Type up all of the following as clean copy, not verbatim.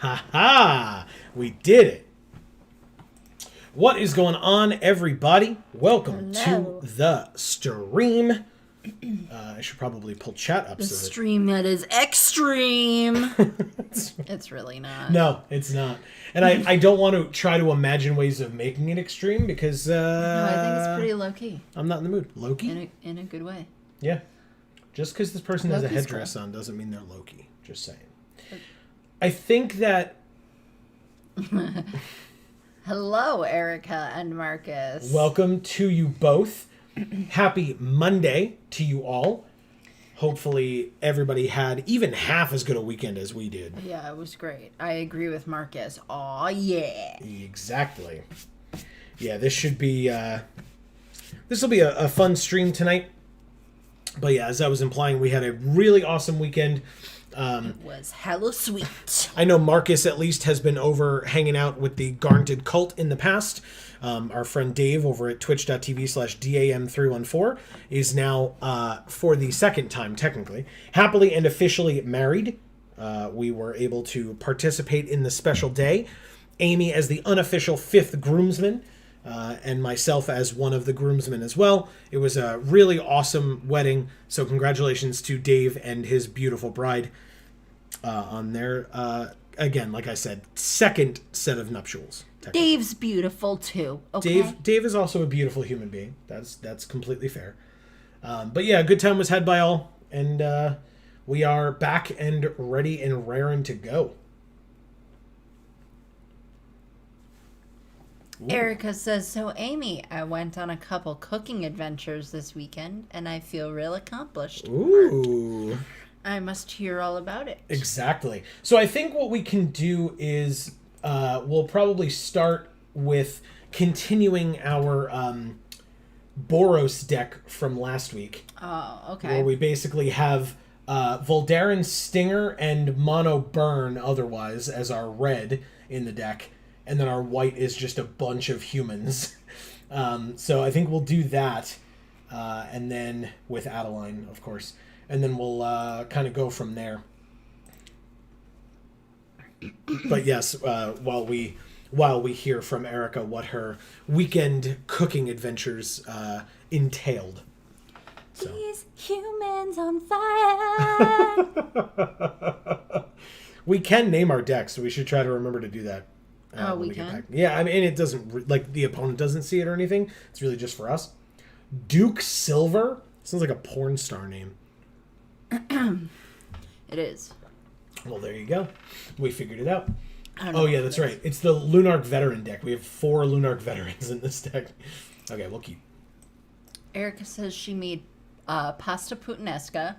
Ha ha! We did it! What is going on, everybody? Welcome to the stream. I should probably pull chat up. The stream that is extreme. It's really not. No, it's not. And I don't want to try to imagine ways of making it extreme because... No, I think it's pretty low-key. I'm not in the mood. Low-key? In a good way. Yeah. Just because this person has a Low-key's headdress cool. on doesn't mean they're low-key. Just saying. I think that... Hello, Erica and Marcus. Welcome to you both. Happy Monday to you all. Hopefully everybody had even half as good a weekend as we did. Yeah, it was great. I agree with Marcus. Aw, yeah. Exactly. Yeah, this should be... this will be a fun stream tonight. But yeah, as I was implying, we had a really awesome weekend. It was hella sweet. I know Marcus at least has been over hanging out with the Garnted Cult in the past. Our friend Dave over at twitch.tv/DAM314 is now, for the second time technically, happily and officially married. We were able to participate in the special day. Amy as the unofficial fifth groomsman, and myself as one of the groomsmen as well. It was a really awesome wedding, so congratulations to Dave and his beautiful bride on their, again, like I said, second set of nuptials. Dave's beautiful too. Okay. Dave is also a beautiful human being. That's completely fair. But yeah, a good time was had by all, and we are back and ready and raring to go. Ooh. Erica says, so Amy, I went on a couple cooking adventures this weekend, and I feel real accomplished. Ooh. I must hear all about it. Exactly. So I think what we can do is we'll probably start with continuing our Boros deck from last week. Oh, okay. Where we basically have Voldaren Stinger and Mono Burn otherwise as our red in the deck, and then our white is just a bunch of humans. So I think we'll do that, and then with Adeline, of course, and then we'll kind of go from there. But yes, while we hear from Erica what her weekend cooking adventures entailed. So. These humans on fire. We can name our decks, so we should try to remember to do that. We can? Get back. Yeah, I mean, it doesn't, like, the opponent doesn't see it or anything. It's really just for us. Duke Silver? Sounds like a porn star name. It is. Well, there you go. We figured it out. I don't know Oh, yeah, that's right. It's the Lunark Veteran deck. We have 4 Lunark Veterans in this deck. Okay, we'll keep. Erica says she made pasta puttanesca.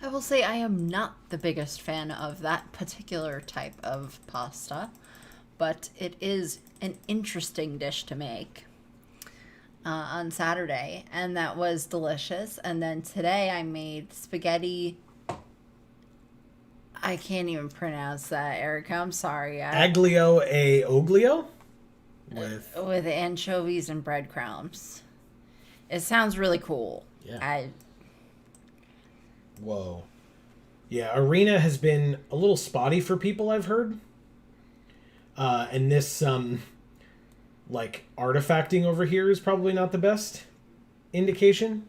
I will say I am not the biggest fan of that particular type of pasta, but it is an interesting dish to make on Saturday, and that was delicious. And then today I made spaghetti. I can't even pronounce that, Erica. I'm sorry. Aglio e Oglio? With anchovies and breadcrumbs. It sounds really cool. Yeah. Whoa. Yeah, Arena has been a little spotty for people, I've heard. And this, like, artifacting over here is probably not the best indication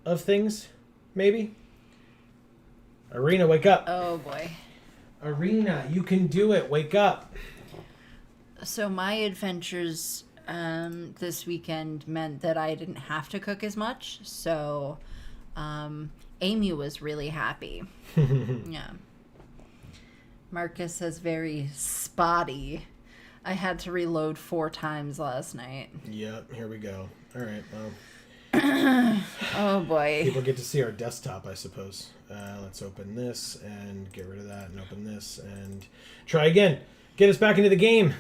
of things, maybe. Arena, wake up. Oh, boy. Arena, you can do it. Wake up. So my adventures this weekend meant that I didn't have to cook as much. So Amy was really happy. Yeah. Marcus says very spotty. I had to reload 4 times last night. Yep, here we go. All right, well. Oh, boy. People get to see our desktop, I suppose. Let's open this and get rid of that and open this and try again. Get us back into the game.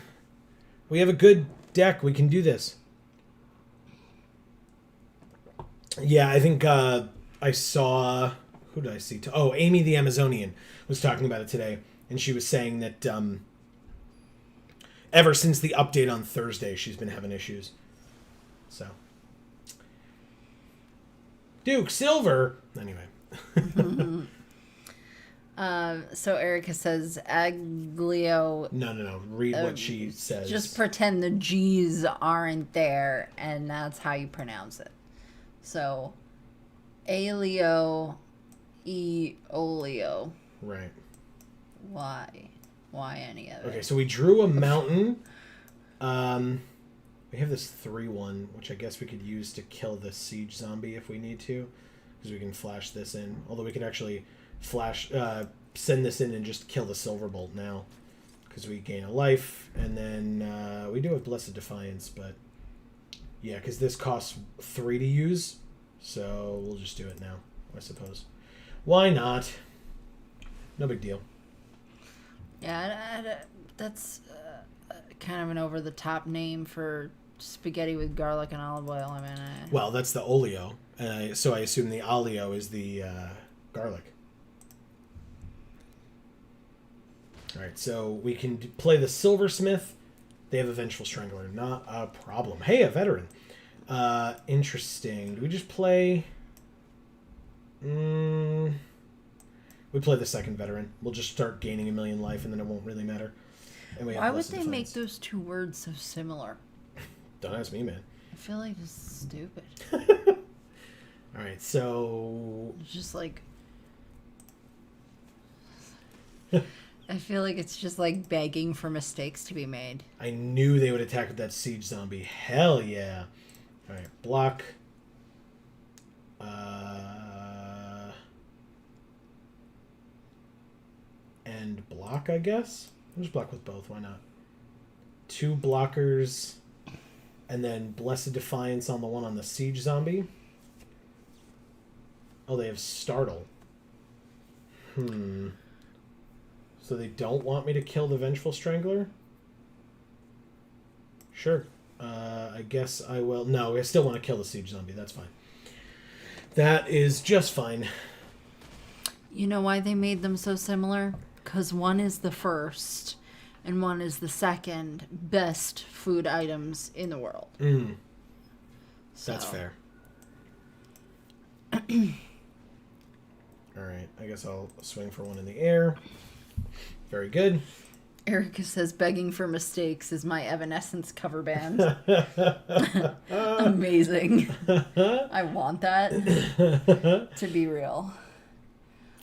We have a good deck. We can do this. Yeah, I think I saw... Who did I see? Oh, Amy the Amazonian was talking about it today. And she was saying that ever since the update on Thursday, she's been having issues. So... Duke Silver. Anyway. So Erica says Aglio. No. Read what she says. Just pretend the G's aren't there, and that's how you pronounce it. So, Alio e Olio. Right. Why? Why any of it? Okay, so we drew a mountain. We have this 3/1, which I guess we could use to kill the siege zombie if we need to, because we can flash this in. Although we could actually send this in and just kill the Silverbolt now, because we gain a life, and then we do have Blessed Defiance, but yeah, because this costs 3 to use, so we'll just do it now, I suppose. Why not? No big deal. Yeah, that's kind of an over-the-top name for spaghetti with garlic and olive oil. I mean, well, that's the olio, so I assume the alio is the garlic. All right, so we can play the Silversmith. They have a Vengeful Strangler, not a problem. Hey, a veteran. Interesting. Do we just play? We play the second veteran. We'll just start gaining 1,000,000 life, and then it won't really matter. And we have why would Blessed they Defiance. make those 2 words so similar? Don't ask me, man. I feel like it's stupid. All right, so It's just like... I feel like it's just like begging for mistakes to be made. I knew they would attack with that siege zombie. Hell yeah. All right, block. And block, I guess. I'll just block with both. Why not? 2 blockers, and then Blessed Defiance on the one on the siege zombie. Oh, they have Startle. So they don't want me to kill the Vengeful Strangler? Sure. I guess I will. No, I still want to kill the Siege Zombie. That's fine. That is just fine. You know why they made them so similar? Because one is the first and one is the second best food items in the world. That's fair. Alright, I guess I'll swing for one in the air. Very good. Erica says begging for mistakes is my Evanescence cover band. Amazing. I want that to be real.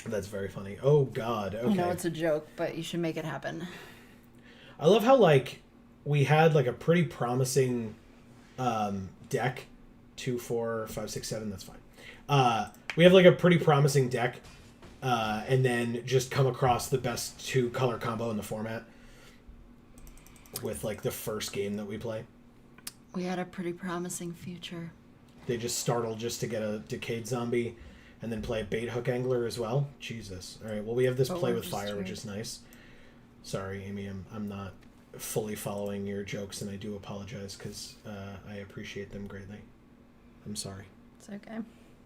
That's very funny. Oh, God. Okay. I know it's a joke, but you should make it happen. I love how, like, we had, like, a pretty promising deck. 2, 4, 5, 6, 7. That's fine. We have, like, a pretty promising deck. And then just come across the best 2-color combo in the format. With, like, the first game that we play. We had a pretty promising future. They just startle just to get a Decayed Zombie. And then play a Bait Hook Angler as well. Jesus. All right. Well, we have this Play with Fire, which is nice. Sorry, Amy. I'm not fully following your jokes, and I do apologize because I appreciate them greatly. I'm sorry. It's okay.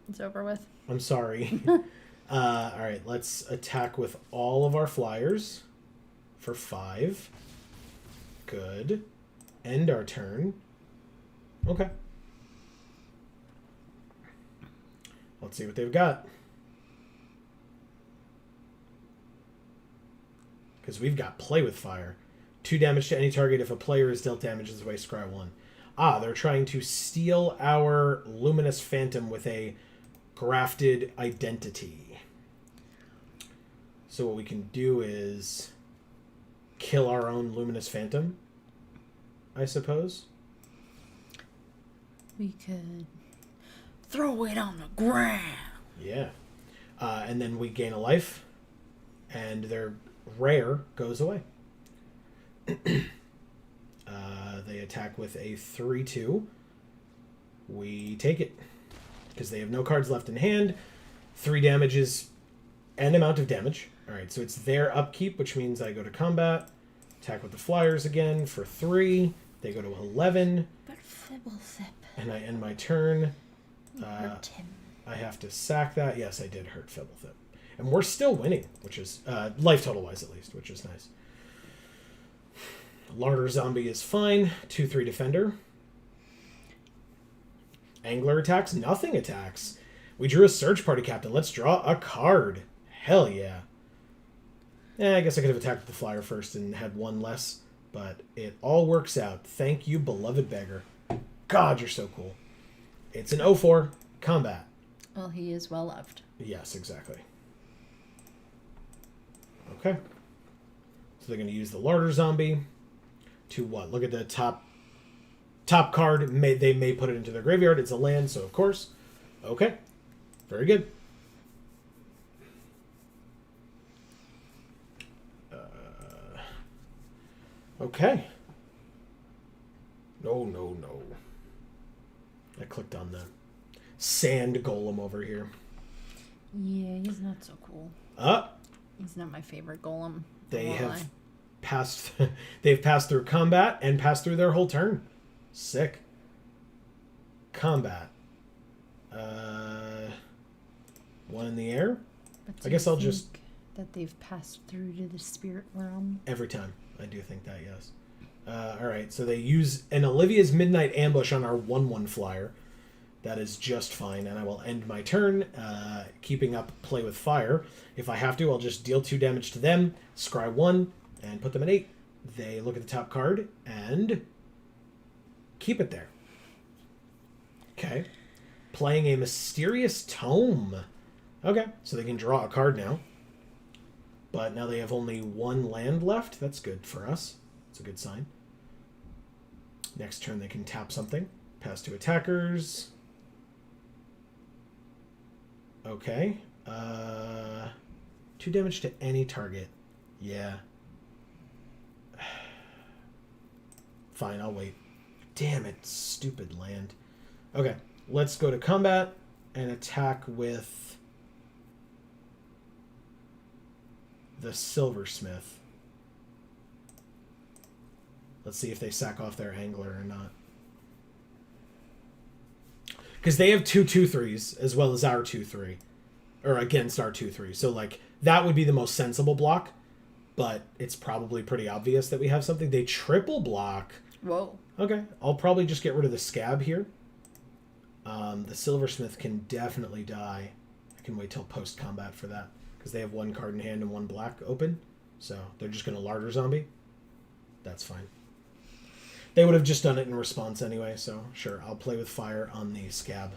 It's over with. I'm sorry. All right. Let's attack with all of our flyers for 5. Good. End our turn. Okay. Let's see what they've got. Because we've got Play with Fire. 2 damage to any target if a player is dealt damage this way, scry 1. Ah, they're trying to steal our Luminous Phantom with a grafted identity. So what we can do is kill our own Luminous Phantom, I suppose. We could throw it on the ground. Yeah. And then we gain a life, and their rare goes away. They attack with a 3-2. We take it, because they have no cards left in hand. 3 damage is an amount of damage. Alright, so it's their upkeep, which means I go to combat. Attack with the flyers again for 3. They go to 11. But Fibblethip. And I end my turn. Hurt him. I have to sack that. Yes, I did hurt Fibblethip. And we're still winning, which is, life total-wise at least, which is nice. Larder Zombie is fine. 2-3 Defender. Angler attacks. Nothing attacks. We drew a Search Party Captain. Let's draw a card. Hell yeah. I guess I could have attacked with the flyer first and had 1 less, but it all works out. Thank you, beloved beggar. God, you're so cool. It's an 0-4 combat. Well, he is well loved. Yes, exactly. Okay. So they're going to use the Larder Zombie to what? Look at the top card. They may put it into their graveyard. It's a land, so of course. Okay. Very good. Okay. No. I clicked on the sand golem over here. Yeah, he's not so cool. He's not my favorite golem. They have passed. They've passed through combat and passed through their whole turn. Sick. Combat. 1 in the air. But I guess I'll just that they've passed through to the spirit realm every time. I do think that, yes. All right, so they use an Olivia's Midnight Ambush on our 1/1 flyer. That is just fine, and I will end my turn, keeping up Play with Fire. If I have to, I'll just deal 2 damage to them, scry 1, and put them at 8. They look at the top card, and keep it there. Okay. Playing a Mysterious Tome. Okay, so they can draw a card now. But now they have only 1 land left. That's good for us. It's a good sign. Next turn they can tap something. Pass to attackers. Okay. 2 damage to any target. Yeah. Fine, I'll wait. Damn it, stupid land. Okay, let's go to combat and attack with the silversmith. Let's see if they sack off their angler or not. Because they have 2/2/3s as well as our 2/3. Or against our 2/3. So, like, that would be the most sensible block. But it's probably pretty obvious that we have something. They triple block. Whoa. Okay. I'll probably just get rid of the scab here. The silversmith can definitely die. I can wait till post-combat for that. Because they have one card in hand and one black open. So they're just going to larder zombie. That's fine. They would have just done it in response anyway. So sure, I'll play with fire on the scab.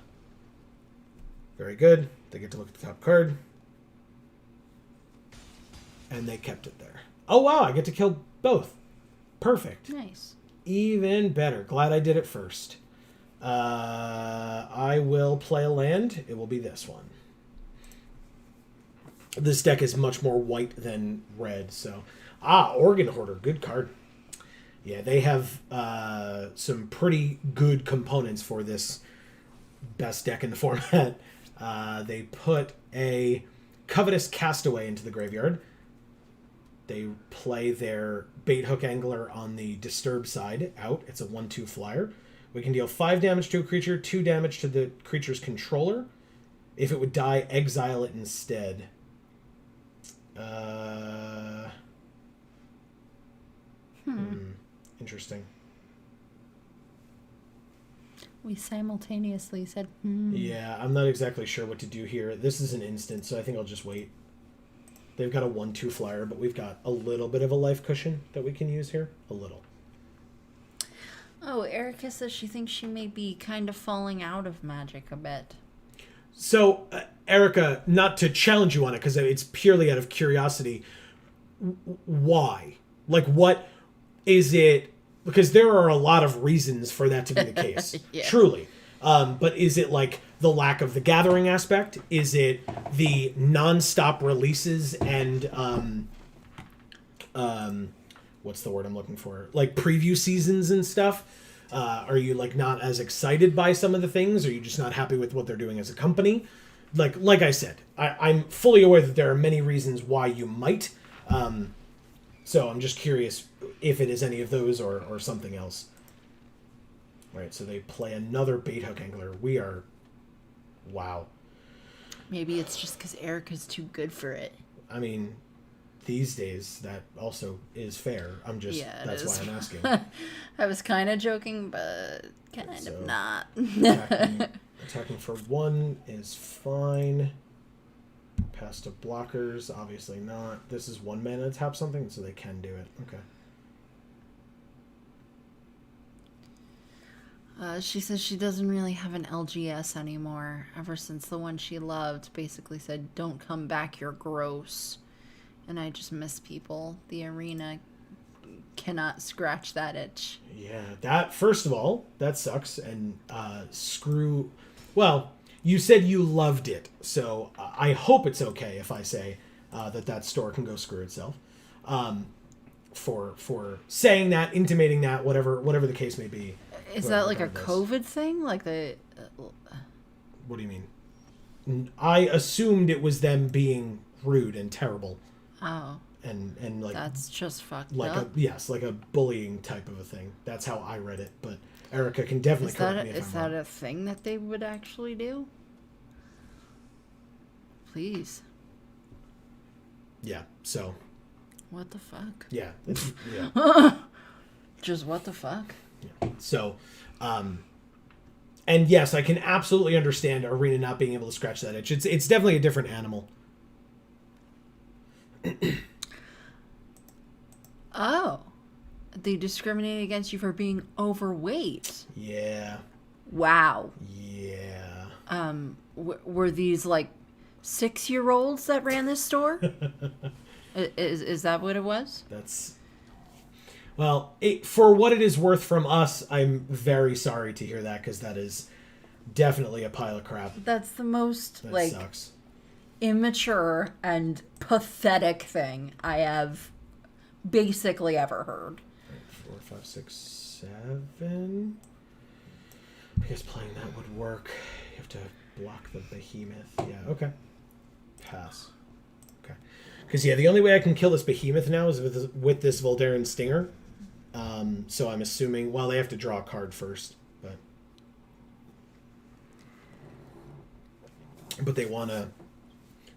Very good. They get to look at the top card. And they kept it there. Oh, wow. I get to kill both. Perfect. Nice. Even better. Glad I did it first. I will play a land. It will be this one. This deck is much more white than red. So, Organ Hoarder. Good card. Yeah, they have some pretty good components for this best deck in the format. They put a Covetous Castaway into the graveyard. They play their Bait Hook Angler on the Disturb side out. It's a 1/2 flyer. We can deal 5 damage to a creature, 2 damage to the creature's controller. If it would die, exile it instead. Interesting. We simultaneously said, Yeah, I'm not exactly sure what to do here. This is an instant, so I think I'll just wait. They've got a 1/2 flyer, but we've got a little bit of a life cushion that we can use here. A little. Oh, Erica says she thinks she may be kind of falling out of Magic a bit. So, Erica, not to challenge you on it, because it's purely out of curiosity, why? Like, what is it? Because there are a lot of reasons for that to be the case. Yeah. Truly. But is it like the lack of the gathering aspect? Is it the non-stop releases and what's the word I'm looking for? Like preview seasons and stuff? Are you like not as excited by some of the things? Are you just not happy with what they're doing as a company? Like I said, I'm fully aware that there are many reasons why you might. So I'm just curious if it is any of those or something else. All right, so they play another Bait Hook Angler. We are... Wow. Maybe it's just because Erica's too good for it. I mean, these days, that also is fair. I'm just... Yeah, that's why I'm asking. I was kind of joking, but kind of not. Attacking for 1 is fine. Pass to blockers, obviously not. This is 1 mana to tap something, so they can do it. Okay. She says she doesn't really have an LGS anymore. Ever since the one she loved basically said, "Don't come back, you're gross." And I just miss people. The arena cannot scratch that itch. Yeah, that, first of all, that sucks. And screw... Well, you said you loved it, so I hope it's okay if I say that store can go screw itself. For saying that, intimating that, whatever the case may be. Is that like a COVID thing? Like the... What do you mean? I assumed it was them being rude and terrible. Oh. And like... That's just fucked like up. Yes, like a bullying type of a thing. That's how I read it, but Erica can definitely correct me if I'm wrong. Is that a thing that they would actually do? Please. Yeah, so... What the fuck? Yeah. Yeah. Just what the fuck? Yeah. So, and yes, I can absolutely understand Arena not being able to scratch that itch. It's definitely a different animal. Oh. They discriminate against you for being overweight. Yeah. Wow. Yeah. Were these like 6-year-olds that ran this store? Is that what it was? That's... Well, for what it is worth from us, I'm very sorry to hear that, because that is definitely a pile of crap. That's the most, that sucks. Immature and pathetic thing I have basically ever heard. 4, 5, 6, 7... I guess playing that would work. You have to block the behemoth. Yeah, okay. Pass. Okay. Because, yeah, the only way I can kill this behemoth now is with this Voldaren Stinger. So I'm assuming... Well, they have to draw a card first, but they want to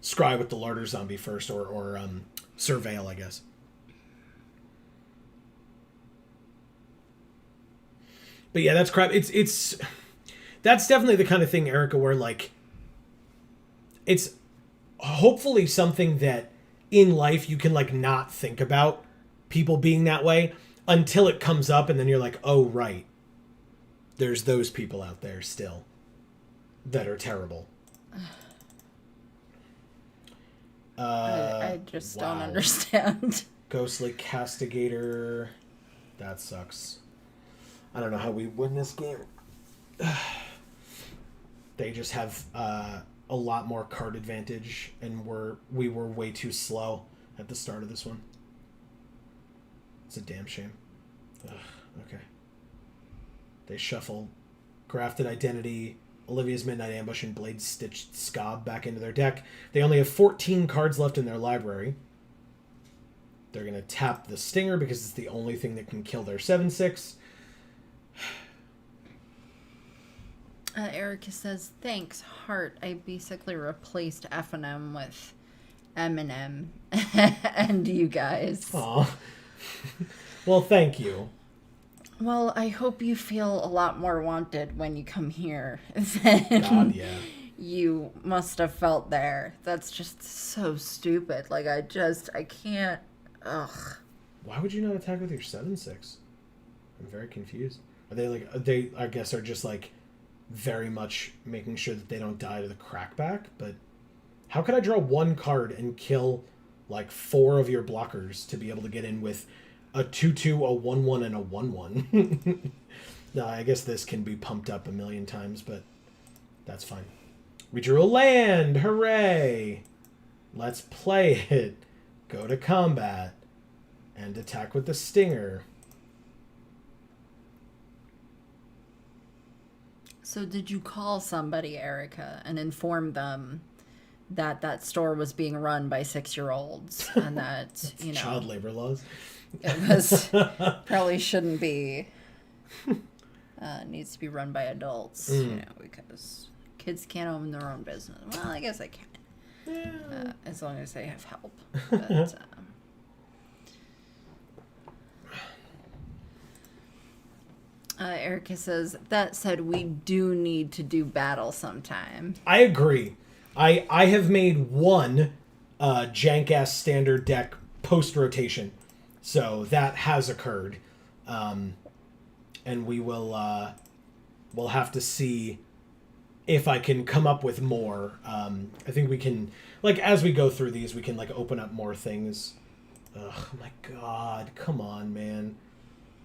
scry with the Larder Zombie first, or Surveil, I guess. But yeah, that's crap. It's that's definitely the kind of thing, Erica, where like it's hopefully something that in life you can like not think about people being that way until it comes up, and then you're like, oh right, there's those people out there still that are terrible. I just don't understand. Ghostly Castigator. That sucks. I don't know how we win this game. They just have a lot more card advantage, and we were way too slow at the start of this one. It's a damn shame. Ugh, okay. They shuffle Grafted Identity, Olivia's Midnight Ambush, and Blade Stitched Scob back into their deck. They only have 14 cards left in their library. They're going to tap the Stinger because it's the only thing that can kill their 7/6. Erica says, thanks, Heart. I basically replaced F&M with Eminem and you guys. Aw. Well, thank you. Well, I hope you feel a lot more wanted when you come here than God, yeah. you must have felt there. That's just so stupid. Like, I can't. Ugh. Why would you not attack with your 7/6? I'm very confused. They I guess are just like very much making sure that they don't die to the crackback, but how could I draw one card and kill like 4 of your blockers to be able to get in with a 2/2, a 1/1, and a 1/1? No, I guess this can be pumped up a million times, but that's fine. We drew a land! Hooray! Let's play it. Go to combat and attack with the Stinger. So did you call somebody, Erica, and inform them that that store was being run by 6-year-olds and that, you know... Child labor laws. It was... probably shouldn't be... needs to be run by adults, you know, because kids can't own their own business. Well, I guess they can. Yeah. As long as they have help. But, Erica says, that said, we do need to do battle sometime. I agree. I have made one jank-ass standard deck post-rotation. So that has occurred. And we will we'll have to see if I can come up with more. I think we can, like, as we go through these, we can, like, open up more things. Oh, my God. Come on, man.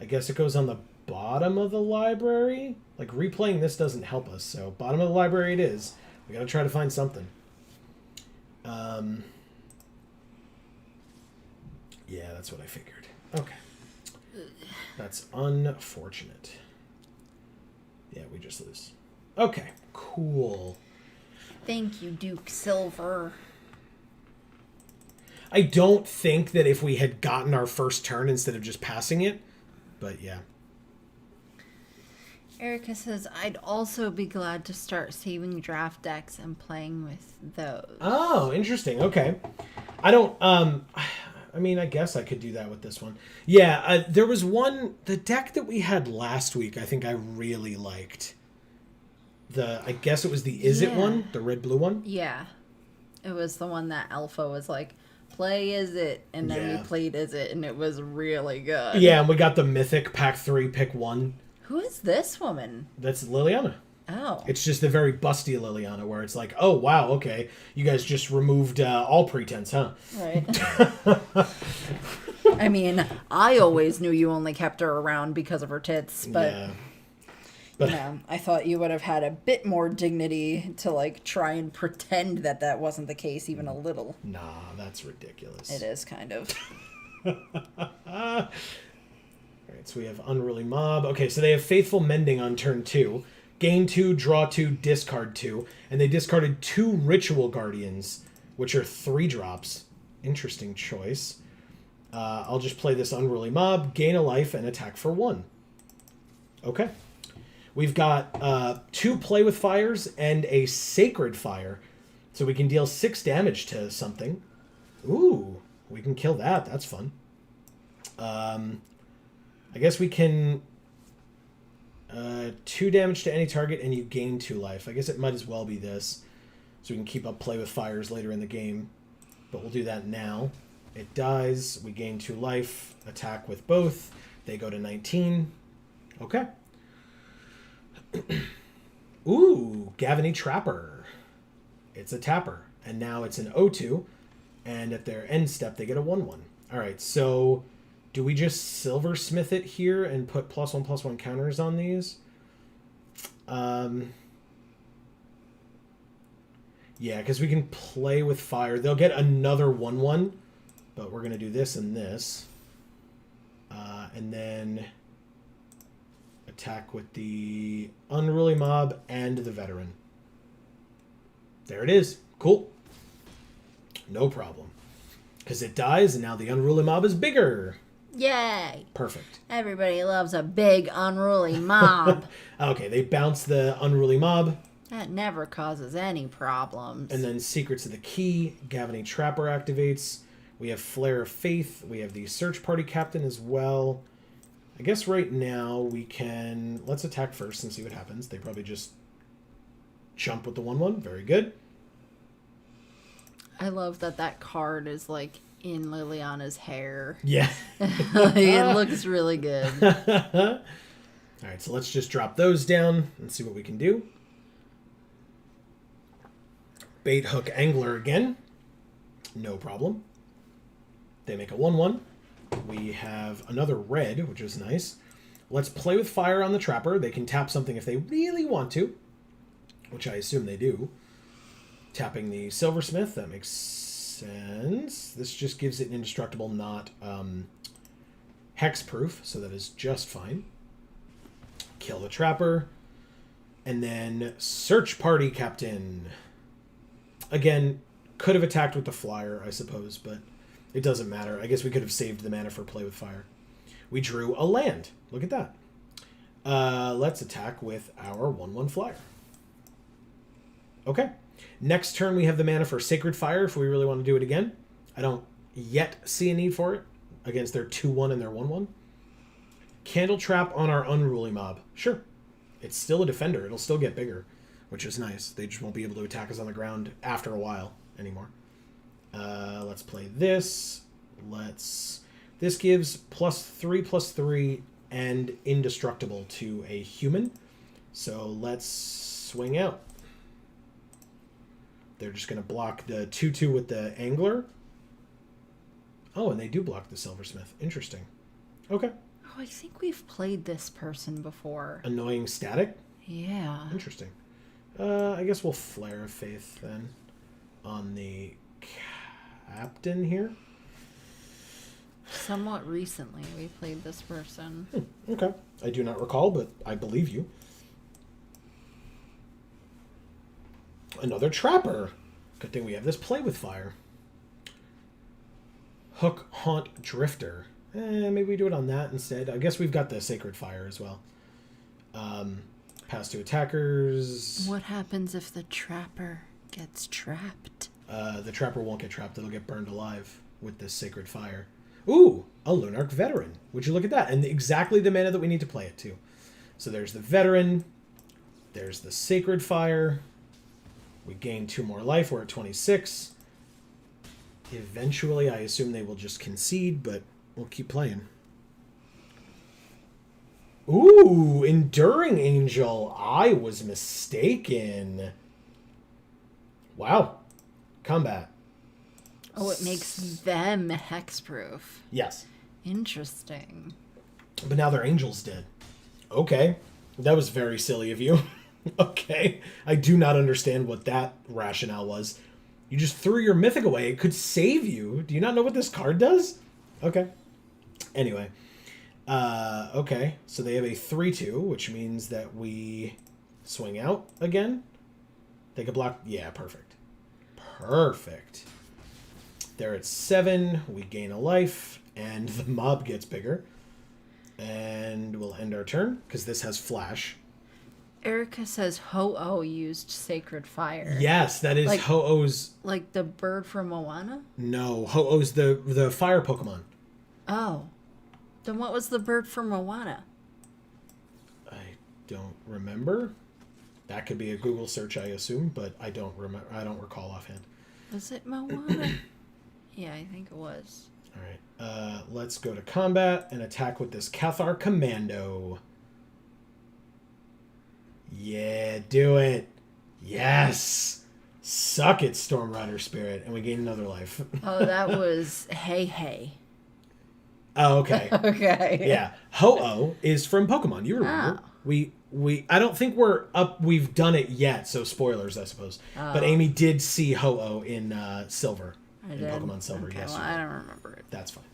I guess it goes on the bottom of the library. Like, replaying this doesn't help us, so bottom of the library it is. We gotta try to find something. Yeah, that's what I figured. Okay. That's unfortunate. Yeah, we just lose. Okay, cool. Thank you, Duke Silver. I don't think that if we had gotten our first turn instead of just passing it, but yeah. Erica says, I'd also be glad to start saving draft decks and playing with those. Oh, interesting. Okay. I don't, I mean, I guess I could do that with this one. Yeah, there was the deck that we had last week, I think I really liked. I guess it was the Is It one? The red-blue one? Yeah. It was the one that Alpha was like, play Is It, and then we played Is It, and it was really good. Yeah, and we got the Mythic Pack 3, pick 1. Who is this woman? That's Liliana. Oh. It's just a very busty Liliana, where it's like, oh, wow, okay. You guys just removed all pretense, huh? Right. I mean, I always knew you only kept her around because of her tits, but... Yeah. You know, I thought you would have had a bit more dignity to, like, try and pretend that that wasn't the case, even a little. Nah, that's ridiculous. It is, kind of. Alright, so we have Unruly Mob. Okay, so they have Faithful Mending on turn 2. Gain 2, draw 2, discard 2. And they discarded 2 Ritual Guardians, which are 3 drops. Interesting choice. I'll just play this Unruly Mob, gain a life, and attack for 1. Okay. We've got 2 Play with Fires and a Sacred Fire. So we can deal 6 damage to something. Ooh, we can kill that. That's fun. I guess we can... 2 damage to any target and you gain 2 life. I guess it might as well be this. So we can keep up Play with Fires later in the game. But we'll do that now. It dies. We gain 2 life. Attack with both. They go to 19. Okay. Ooh, Gavany Trapper. It's a tapper. And now it's an O2. And at their end step, they get a 1/1. Alright, so do we just silversmith it here and put +1/+1 counters on these? Yeah, because we can play with fire. They'll get another 1/1. But we're going to do this and this. And then attack with the Unruly Mob and the Veteran. There it is. Cool. No problem. Because it dies, and now the Unruly Mob is bigger. Yay! Perfect. Everybody loves a big unruly mob. Okay, they bounce the Unruly Mob. That never causes any problems. And then Secrets of the Key. Gavany Trapper activates. We have Flare of Faith. We have the Search Party Captain as well. I guess right now we can... Let's attack first and see what happens. They probably just jump with the 1/1. Very good. I love that card is like in Liliana's hair. Yeah. It looks really good. All right, so let's just drop those down and see what we can do. Bait Hook Angler again. No problem. They make a 1/1. We have another red, which is nice. Let's play with fire on the Trapper. They can tap something if they really want to, which I assume they do. Tapping the Silversmith, that makes sense. This just gives it an indestructible, not hexproof, so that is just fine. Kill the Trapper. And then Search Party Captain. Again, could have attacked with the Flyer, I suppose, but it doesn't matter. I guess we could have saved the mana for Play with Fire. We drew a land. Look at that. Let's attack with our 1/1 Flyer. Okay. Next turn, we have the mana for Sacred Fire if we really want to do it again. I don't yet see a need for it against their 2/1 and their 1/1. Candle Trap on our Unruly Mob. Sure. It's still a defender. It'll still get bigger, which is nice. They just won't be able to attack us on the ground after a while anymore. Let's play this. This gives +3/+3 and indestructible to a human. So let's swing out. They're just going to block the 2/2 with the Angler. Oh, and they do block the Silversmith. Interesting. Okay. Oh, I think we've played this person before. Annoying Static? Yeah. Interesting. I guess we'll Flare of Faith then on the Captain here. Somewhat recently we played this person. Okay. I do not recall, but I believe you. Another Trapper. Good thing we have this Play with Fire. Hook Haunt Drifter. Maybe we do it on that instead. I guess we've got the Sacred Fire as well. Pass to attackers. What happens if the Trapper gets trapped? The Trapper won't get trapped. It'll get burned alive with this Sacred Fire. Ooh, a Lunarch Veteran. Would you look at that? And exactly the mana that we need to play it to. So there's the Veteran. There's the Sacred Fire. We gain 2 more life. We're at 26. Eventually, I assume they will just concede, but we'll keep playing. Ooh, Enduring Angel. I was mistaken. Wow. Combat. Oh, it makes them hexproof. Yes. Interesting. But now their angel's dead. Okay. That was very silly of you. Okay. I do not understand what that rationale was. You just threw your mythic away. It could save you. Do you not know what this card does? Okay. Anyway. Okay. So they have a 3/2, which means that we swing out again. They could block. Yeah, perfect. Perfect. They're at 7. We gain a life, and the mob gets bigger. And we'll end our turn, because this has flash. Erica says Ho-Oh used Sacred Fire. Yes, that is Like- Ho-Oh's... Like the bird from Moana? No, Ho-Oh's the fire Pokemon. Oh. Then what was the bird from Moana? I don't remember. That could be a Google search, I assume, but I don't remember. I don't recall offhand. Was it Moana? Yeah, I think it was. All right, let's go to combat and attack with this Cathar Commando. Yeah, do it. Yes. Suck it, Storm Rider Spirit, and we gain another life. Oh, that was Hey. Oh, okay. Okay. Yeah, Ho-Oh is from Pokemon. You remember? Oh. We I don't think we're up. We've done it yet, so spoilers, I suppose. But Amy did see Ho-Oh in Silver. I in did. Pokemon Silver. Okay, Yes, well, you I did. don't remember it. That's fine.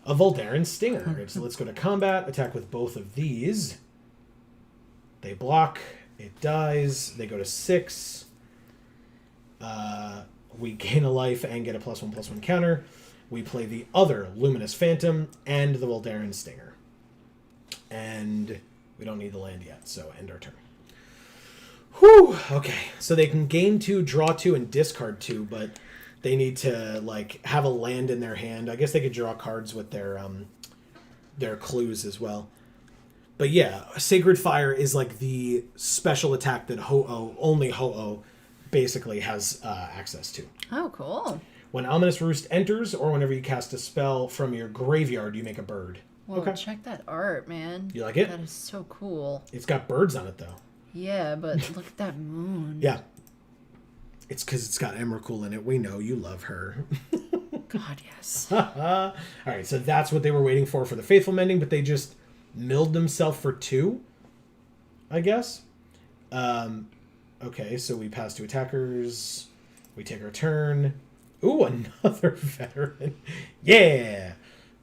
A Voldarin Stinger. Right, so let's go to combat. Attack with both of these. They block. It dies. They go to 6. We gain a life and get a +1/+1 counter. We play the other Luminous Phantom and the Voldarin Stinger. And we don't need the land yet, so end our turn. Whew! Okay, so they can gain 2, draw 2, and discard 2, but they need to like have a land in their hand. I guess they could draw cards with their clues as well. But yeah, Sacred Fire is like the special attack that only Ho-Oh basically has access to. Oh, cool. When Ominous Roost enters, or whenever you cast a spell from your graveyard, you make a bird. Well, Okay. check that art, man. You like it? That is so cool. It's got birds on it, though. Yeah, but look at that moon. Yeah. It's because it's got Emrakul in it. We know you love her. God, yes. All right, so that's what they were waiting for the Faithful Mending, but they just milled themselves for 2, I guess. Okay, so we pass to attackers. We take our turn. Ooh, another veteran. Yeah.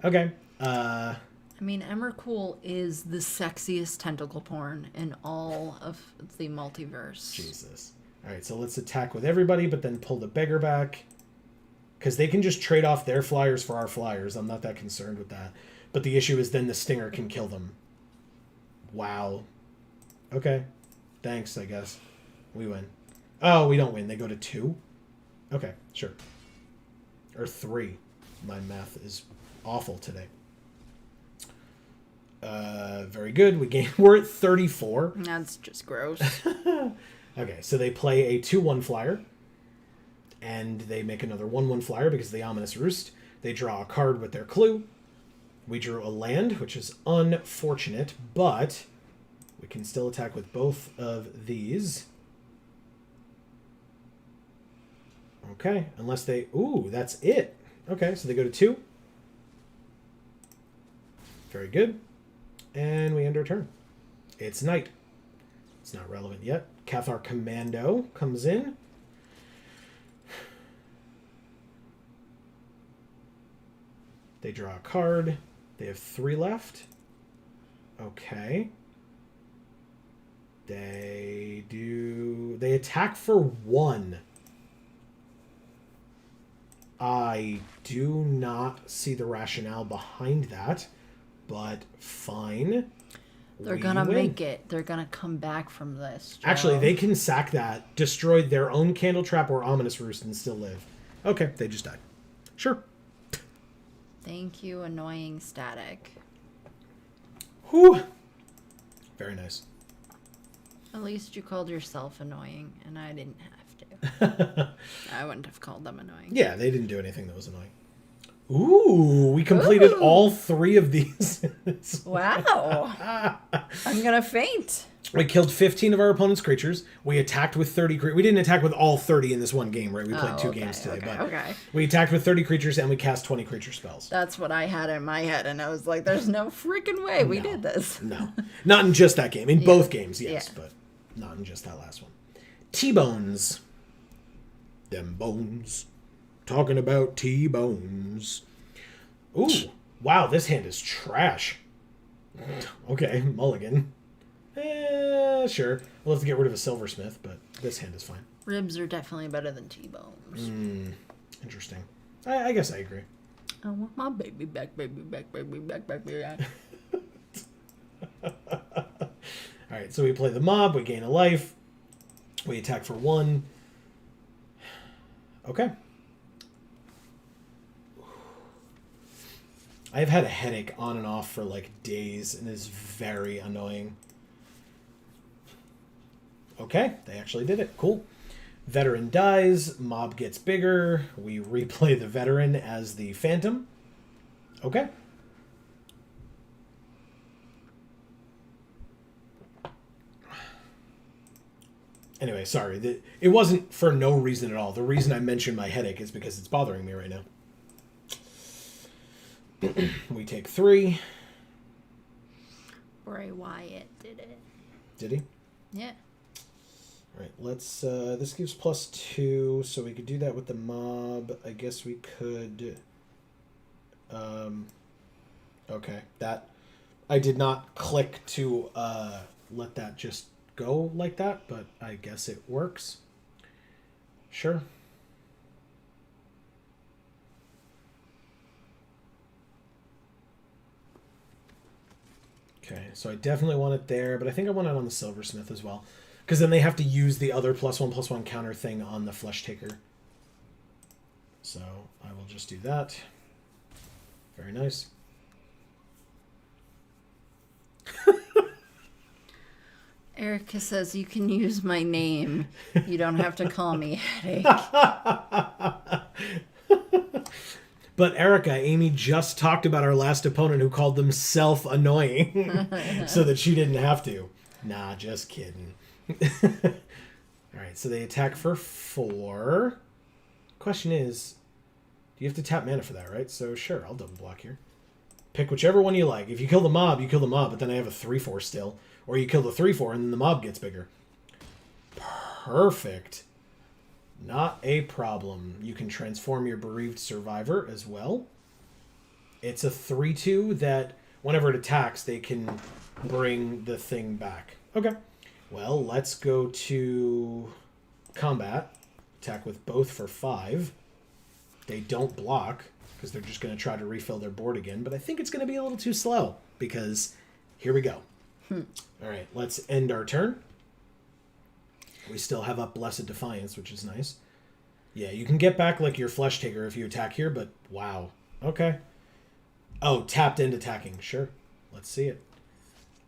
Okay. I mean, Emrakul is the sexiest tentacle porn in all of the multiverse. Jesus. All right, so let's attack with everybody, but then pull the beggar back. Because they can just trade off their flyers for our flyers. I'm not that concerned with that. But the issue is then the stinger can kill them. Wow. Okay. Thanks, I guess. We win. Oh, we don't win. They go to 2? Okay, sure. Or 3. My math is awful today. Very good. We're at 34. That's just gross. Okay, so they play a 2/1 flyer. And they make another 1/1 flyer because of the Ominous Roost. They draw a card with their clue. We drew a land, which is unfortunate, but we can still attack with both of these. Okay, unless they... Ooh, that's it. Okay, so they go to 2. Very good. And we end our turn. It's night. It's not relevant yet. Cathar Commando comes in. They draw a card. They have 3 left. Okay. They attack for 1. I do not see the rationale behind that, but fine. They're We gonna win. make it. They're gonna come back from this. Joe. Actually, they can sack that, destroy their own Candle Trap or Ominous Roost and still live. Okay, they just died. Sure. Thank you, annoying static. Whew. Very nice. At least you called yourself annoying, and I didn't have to. I wouldn't have called them annoying. Yeah, they didn't do anything that was annoying. Ooh, we completed Ooh. all 3 of these. Wow. I'm gonna faint. We killed 15 of our opponent's creatures. We attacked with 30 We didn't attack with all 30 in this one game, right? We played 2 games today. But Okay. we attacked with 30 creatures and we cast 20 creature spells. That's what I had in my head, and I was like, there's no freaking way we did this. No. Not in just that game. In both games, yes, Yeah. but not in just that last one. T-Bones. Them bones. Talking about T-Bones. Ooh. Wow, this hand is trash. Okay, mulligan. Sure. We'll have to get rid of a silversmith, but this hand is fine. Ribs are definitely better than T-bones. Interesting. I guess I agree. I want my baby back, baby back, baby back, baby back. All right, so we play the mob. We gain a life. We attack for 1. Okay. I've had a headache on and off for like days, and it's very annoying. Okay, they actually did it. Cool. Veteran dies. Mob gets bigger. We replay the veteran as the phantom. Okay. Anyway, sorry. It wasn't for no reason at all. The reason I mentioned my headache is because it's bothering me right now. We take 3. Bray Wyatt did it. Did he? Yeah. All right, let's... this gives +2, so we could do that with the mob. I guess we could... okay, that... I did not click to let that just go like that, but I guess it works. Sure. Okay, so I definitely want it there, but I think I want it on the silversmith as well. Because then they have to use the other +1/+1 counter thing on the flesh taker. So I will just do that. Very nice. Erica says you can use my name. You don't have to call me Headache. But Erica, Amy just talked about our last opponent who called them self-annoying so that she didn't have to. Nah, just kidding. All right, so they attack for 4. Question is, do you have to tap mana for that, right? So sure, I'll double block here. Pick whichever one you like. If you kill the mob, you kill the mob, but then I have a 3/4 still. Or you kill the 3/4 and then the mob gets bigger. Perfect. Not a problem. You can transform your bereaved survivor as well. It's a 3/2 that whenever it attacks, they can bring the thing back. Okay. Well, let's go to combat. Attack with both for 5. They don't block because they're just going to try to refill their board again. But I think it's going to be a little too slow because here we go. All right, let's end our turn. We still have up Blessed Defiance, which is nice. Yeah, you can get back like your Flesh Taker if you attack here, but wow. Okay. Oh, tapped and attacking. Sure. Let's see it.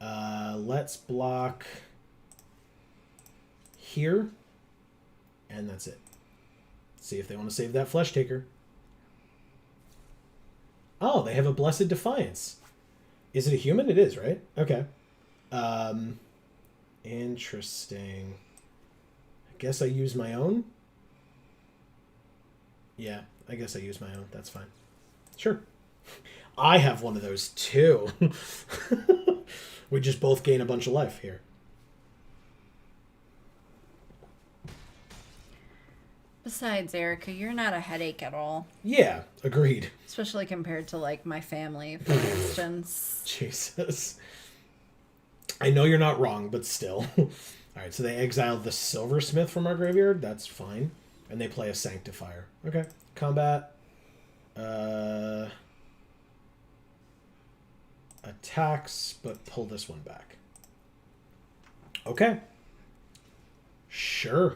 Let's block here. And that's it. See if they want to save that Flesh Taker. Oh, they have a Blessed Defiance. Is it a human? It is, right? Okay. Interesting. I guess I use my own? Yeah, I guess I use my own. That's fine. Sure. I have one of those too. We just both gain a bunch of life here. Besides, Erica, you're not a headache at all. Yeah, agreed. Especially compared to, like, my family, for instance. Jesus. I know you're not wrong, but still. Alright, so they exiled the Silversmith from our graveyard. That's fine. And they play a Sanctifier. Okay. Combat. Attacks, but pull this one back. Okay. Sure.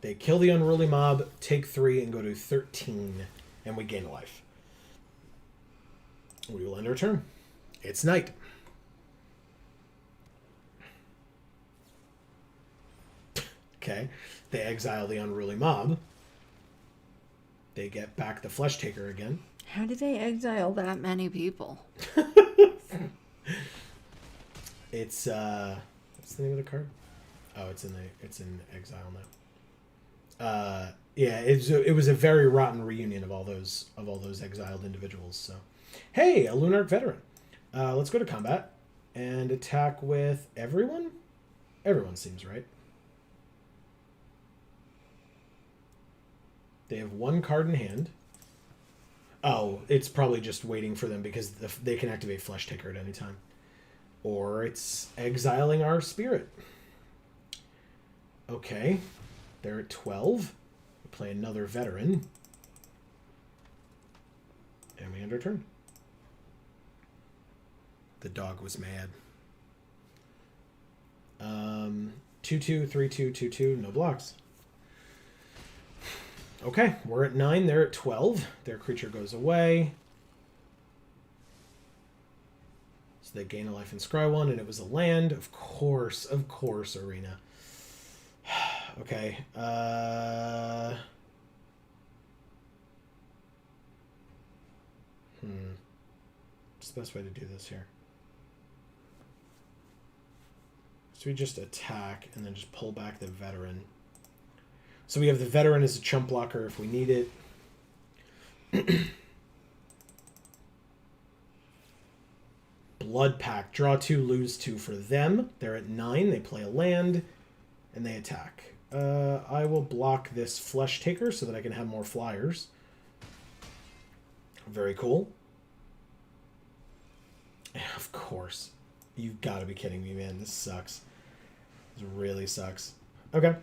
They kill the unruly mob, take 3, and go to 13. And we gain a life. We will end our turn. It's night. Okay. They exile the unruly mob. They get back the Flesh Taker again. How did they exile that many people? It's what's the name of the card? Oh, it's in exile now. Yeah, it was a very rotten reunion of all those exiled individuals. So, hey, a Lunarch veteran. Let's go to combat and attack with everyone. Everyone seems right. They have 1 card in hand. Oh, it's probably just waiting for them because they can activate Flesh Taker at any time. Or it's exiling our spirit. Okay. They're at 12. We play another veteran. And we end our turn. The dog was mad. 2/2, 3/2, 2/2, no blocks. Okay, we're at 9, they're at 12. Their creature goes away. So they gain a life and scry 1, and it was a land. Of course, Arena. Okay, What's the best way to do this here? So we just attack and then just pull back the veteran. So we have the veteran as a chump blocker if we need it. Blood Pact. Draw 2, lose 2 for them. They're at 9. They play a land, and they attack. I will block this Flesh Taker so that I can have more flyers. Very cool. Of course. You've got to be kidding me, man. This sucks. This really sucks. Okay.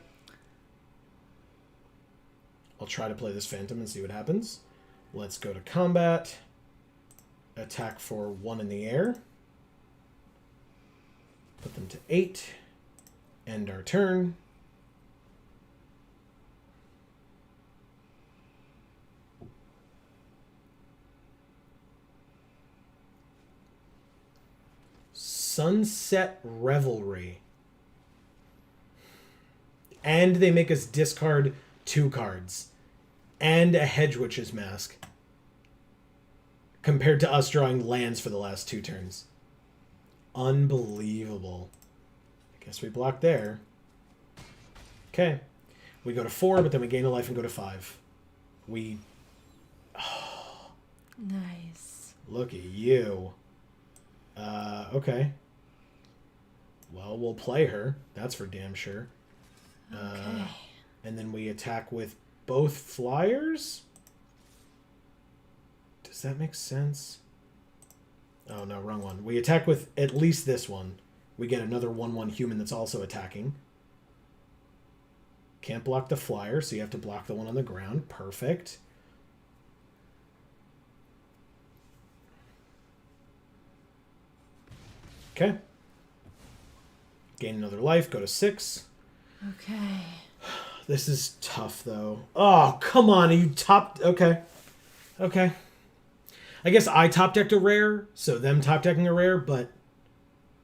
I'll try to play this Phantom and see what happens. Let's go to combat. Attack for 1 in the air. Put them to 8. End our turn. Sunset Revelry. And they make us discard 2 cards. And a Hedge Witch's Mask. Compared to us drawing lands for the last 2 turns. Unbelievable. I guess we block there. Okay. We go to 4, but then we gain a life and go to 5. We... Oh, Nice. look at you. Okay. Well, we'll play her. That's for damn sure. Okay. And then we attack with both flyers? Does that make sense? Oh, no, wrong one. We attack with at least this one. We get another 1/1 human that's also attacking. Can't block the flyer, so you have to block the one on the ground. Perfect. Okay. Gain another life, go to 6. Okay. This is tough, though. Oh, come on. You top... Okay. Okay. I guess I top decked a rare, so them top decking a rare, but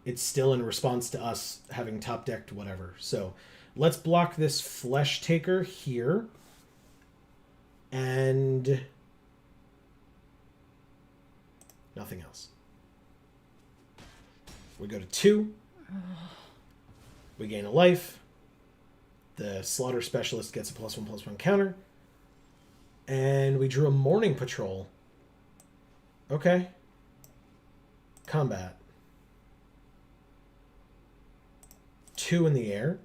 it's still in response to us having top decked whatever. So let's block this Flesh Taker here. And nothing else. We go to 2. We gain a life. The Slaughter Specialist gets a +1/+1 counter. And we drew a Morning Patrol. Okay. Combat. 2 in the air.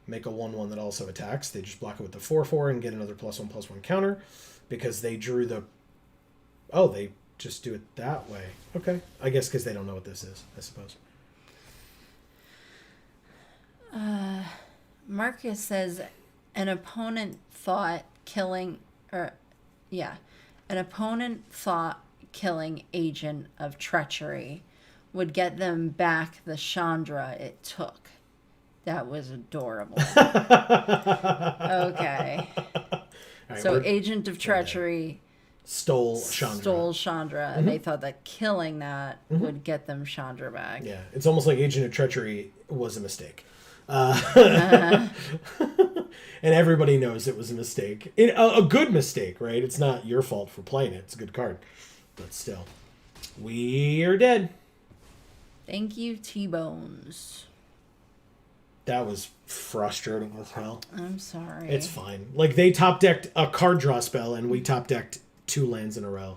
Make a 1/1 that also attacks. They just block it with the 4/4 and get another +1/+1 counter because they drew the... Oh, they just do it that way. Okay. I guess because they don't know what this is, I suppose. Marcus says an opponent thought killing Agent of Treachery would get them back the Chandra it took. That was adorable. Okay. Right, so Agent of Treachery stole Chandra. and they thought that killing that would get them Chandra back. Yeah, it's almost like Agent of Treachery was a mistake. And everybody knows it was a mistake. A good mistake, right? It's not your fault for playing it. It's a good card. But still. We are dead. Thank you, T-Bones. That was frustrating as hell. I'm sorry. It's fine. Like, they top-decked a card draw spell, and we top-decked 2 lands in a row.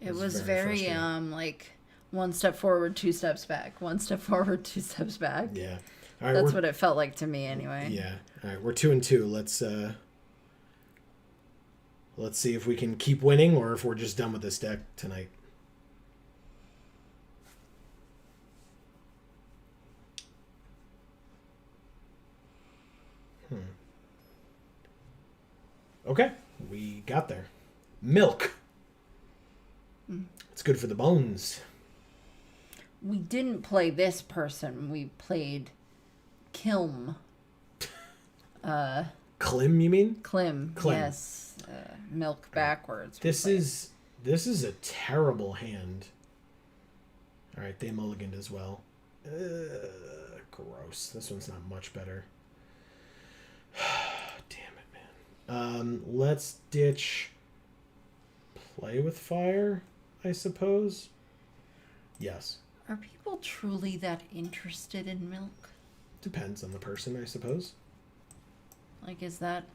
It was very like, 1 step forward, 2 steps back. 1 step forward, 2 steps back. Yeah. All right, that's what it felt like to me, anyway. Yeah. All right, we're 2-2. Let's see if we can keep winning or if we're just done with this deck tonight. Okay, we got there. Milk. It's good for the bones. We didn't play this person. We played Kilm. Klim, you mean? Klim. Klim. Yes. Milk backwards. This is a terrible hand. All right, they mulliganed as well. Gross. This one's not much better. Damn it, man. Let's ditch play with fire, I suppose. Yes. Are people truly that interested in milk? Depends on the person, I suppose. Like, is that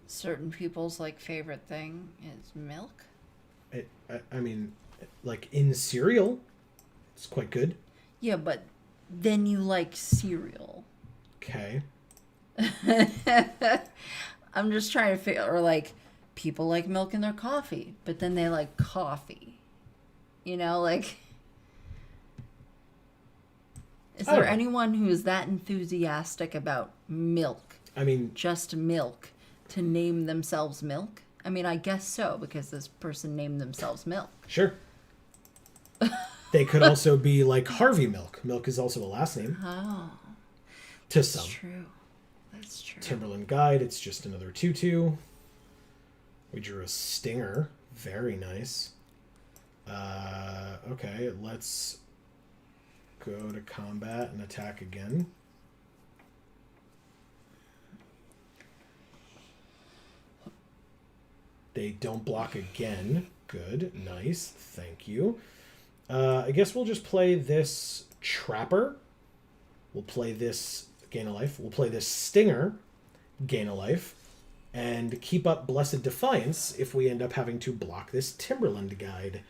certain people's, like, favorite thing is milk? I mean, like in cereal, it's quite good. Yeah, but then you like cereal. Okay. I'm just trying to figure, or like, people like milk in their coffee, but then they like coffee. You know, like... Is there anyone who is that enthusiastic about milk? I mean... Just milk, to name themselves milk? I mean, I guess so, because this person named themselves Milk. Sure. They could also be like Harvey Milk. Milk is also a last name. Oh. To some. That's true. That's true. Timberland Guide, it's just another 2/2. We drew a Stinger. Very nice. Okay, let's go to combat and attack again. They don't block again. Good. Nice. Thank you. I guess we'll just play this Trapper. We'll play this Gain a Life. We'll play this Stinger, Gain a Life. And keep up Blessed Defiance if we end up having to block this Timberland Guide.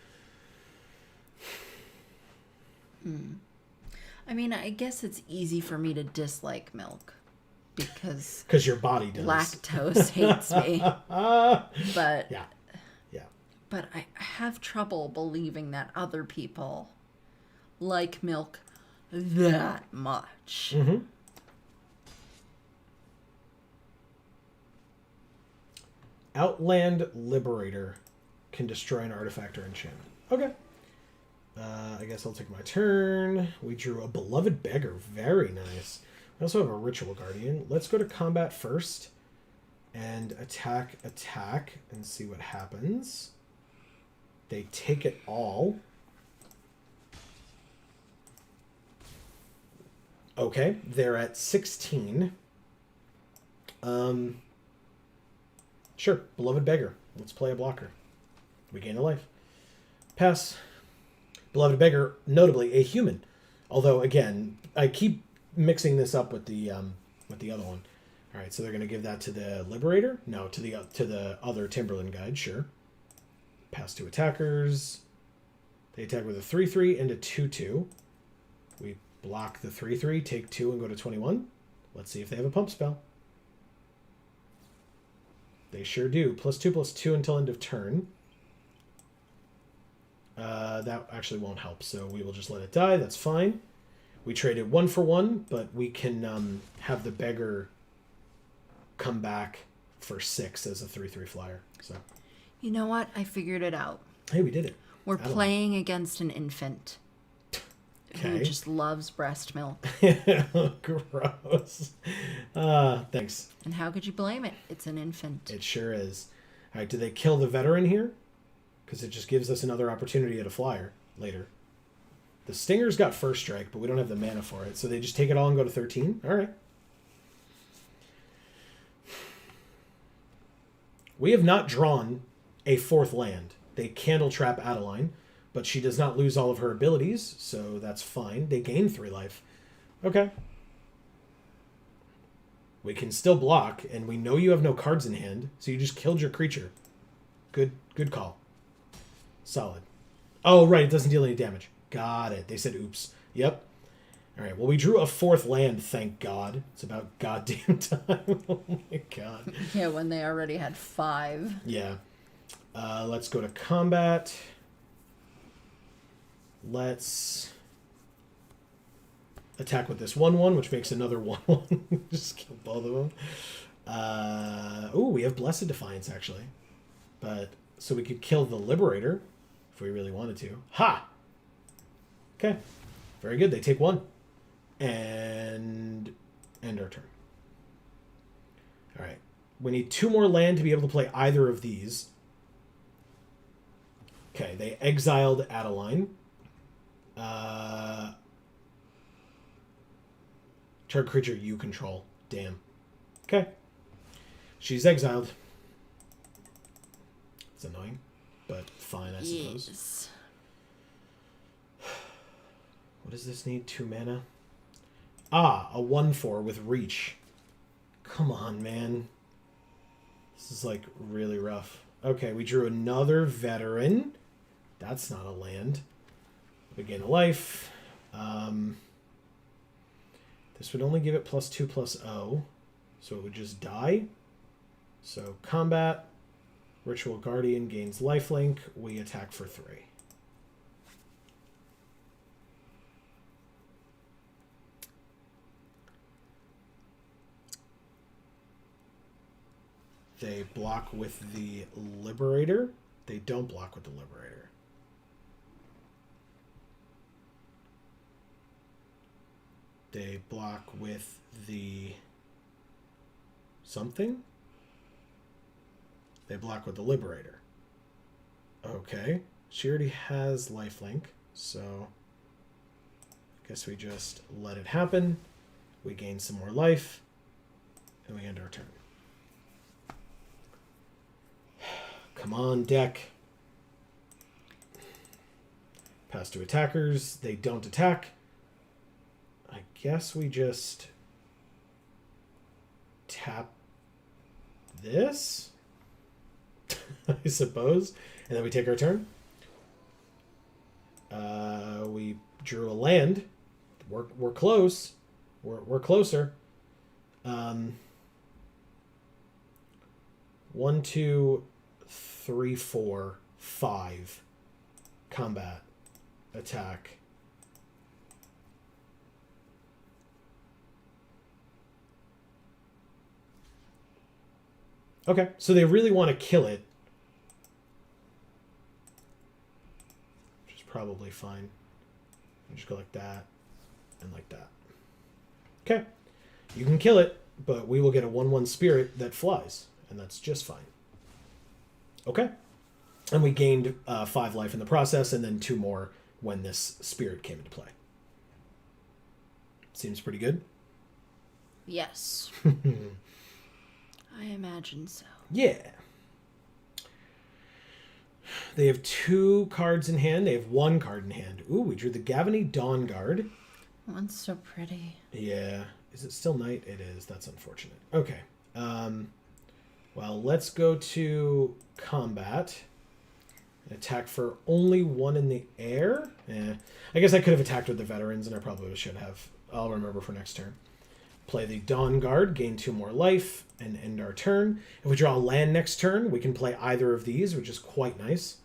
I mean, I guess it's easy for me to dislike milk. Because your body does. Lactose hates me. But yeah. But I have trouble believing that other people like milk that much. Mm-hmm. Outland Liberator can destroy an artifact or enchantment. Okay. I guess I'll take my turn. We drew a Beloved Beggar. Very nice. We also have a Ritual Guardian. Let's go to combat first and attack, and see what happens. They take it all. Okay, they're at 16. Sure, Beloved Beggar. Let's play a blocker. We gain a life. Pass. Beloved Beggar, notably a human. Although, again, I keep mixing this up with the other one. All right, so they're going to give that to the Liberator? No, to the other Timberland Guide, sure. Pass to attackers. They attack with a 3/3 and a 2/2. We block the 3/3, take 2, and go to 21. Let's see if they have a pump spell. They sure do. +2/+2 until end of turn. That actually won't help, so we will just let it die. That's fine. We traded 1 for 1, but we can have the Beggar come back for 6 as a 3/3 flyer. So, you know what? I figured it out. Hey, we did it. We're playing against an infant who Okay. just loves breast milk. Gross. Thanks. And how could you blame it? It's an infant. It sure is. All right, do they kill the veteran here? Because it just gives us another opportunity at a flyer later. The Stinger's got first strike, but we don't have the mana for it. So they just take it all and go to 13? All right. We have not drawn a 4th land. They Candle Trap Adeline, but she does not lose all of her abilities, so that's fine. They gain 3 life. Okay. We can still block, and we know you have no cards in hand, so you just killed your creature. Good call. Solid. Oh, right, it doesn't deal any damage. Got it. They said oops. Yep. All right, well, we drew a 4th land, thank God. It's about goddamn time. Oh, my God. Yeah, when they already had 5. Yeah. Let's go to combat. Let's attack with this 1/1, which makes another 1/1. Just kill both of them. We have Blessed Defiance, actually. But so we could kill the Liberator. if we really wanted to. Ha! Okay. Very good. They take 1. And end our turn. All right. We need 2 more land to be able to play either of these. Okay, they exiled Adeline. Target creature you control. Damn. Okay. She's exiled. It's annoying, but fine, I suppose. Yes. What does this need? 2 mana? Ah, a 1/4 with reach. Come on, man. This is like really rough. Okay, we drew another veteran. That's not a land. We gain a life. This would only give it +2/+0. So it would just die. So combat. Ritual Guardian gains lifelink. We attack for 3. They block with the Liberator. They don't block with the Liberator. They block with the something. They block with the Liberator. Okay. She already has lifelink, so I guess we just let it happen. We gain some more life, and we end our turn. Come on, deck. Pass to attackers. They don't attack. I guess we just tap this, I suppose, and then we take our turn. We drew a land. We're close. We're closer. 1, 2, 3, 4, 5. Combat. Attack. Okay, so they really want to kill it. Which is probably fine. Just go like that and like that. Okay, you can kill it, but we will get a 1/1 spirit that flies, and that's just fine. Okay, and we gained 5 life in the process, and then 2 more when this spirit came into play. Seems pretty good. Yes. I imagine so. Yeah. They have 2 cards in hand. They have 1 card in hand. Ooh, we drew the Gavany Dawn Guard. One's so pretty. Yeah. Is it still night? It is. That's unfortunate. Okay. Well, let's go to combat. Attack for only 1 in the air? I guess I could have attacked with the veterans, and I probably should have. I'll remember for next turn. Play the Dawn Guard, gain 2 more life, and end our turn. If we draw a land next turn, we can play either of these, which is quite nice.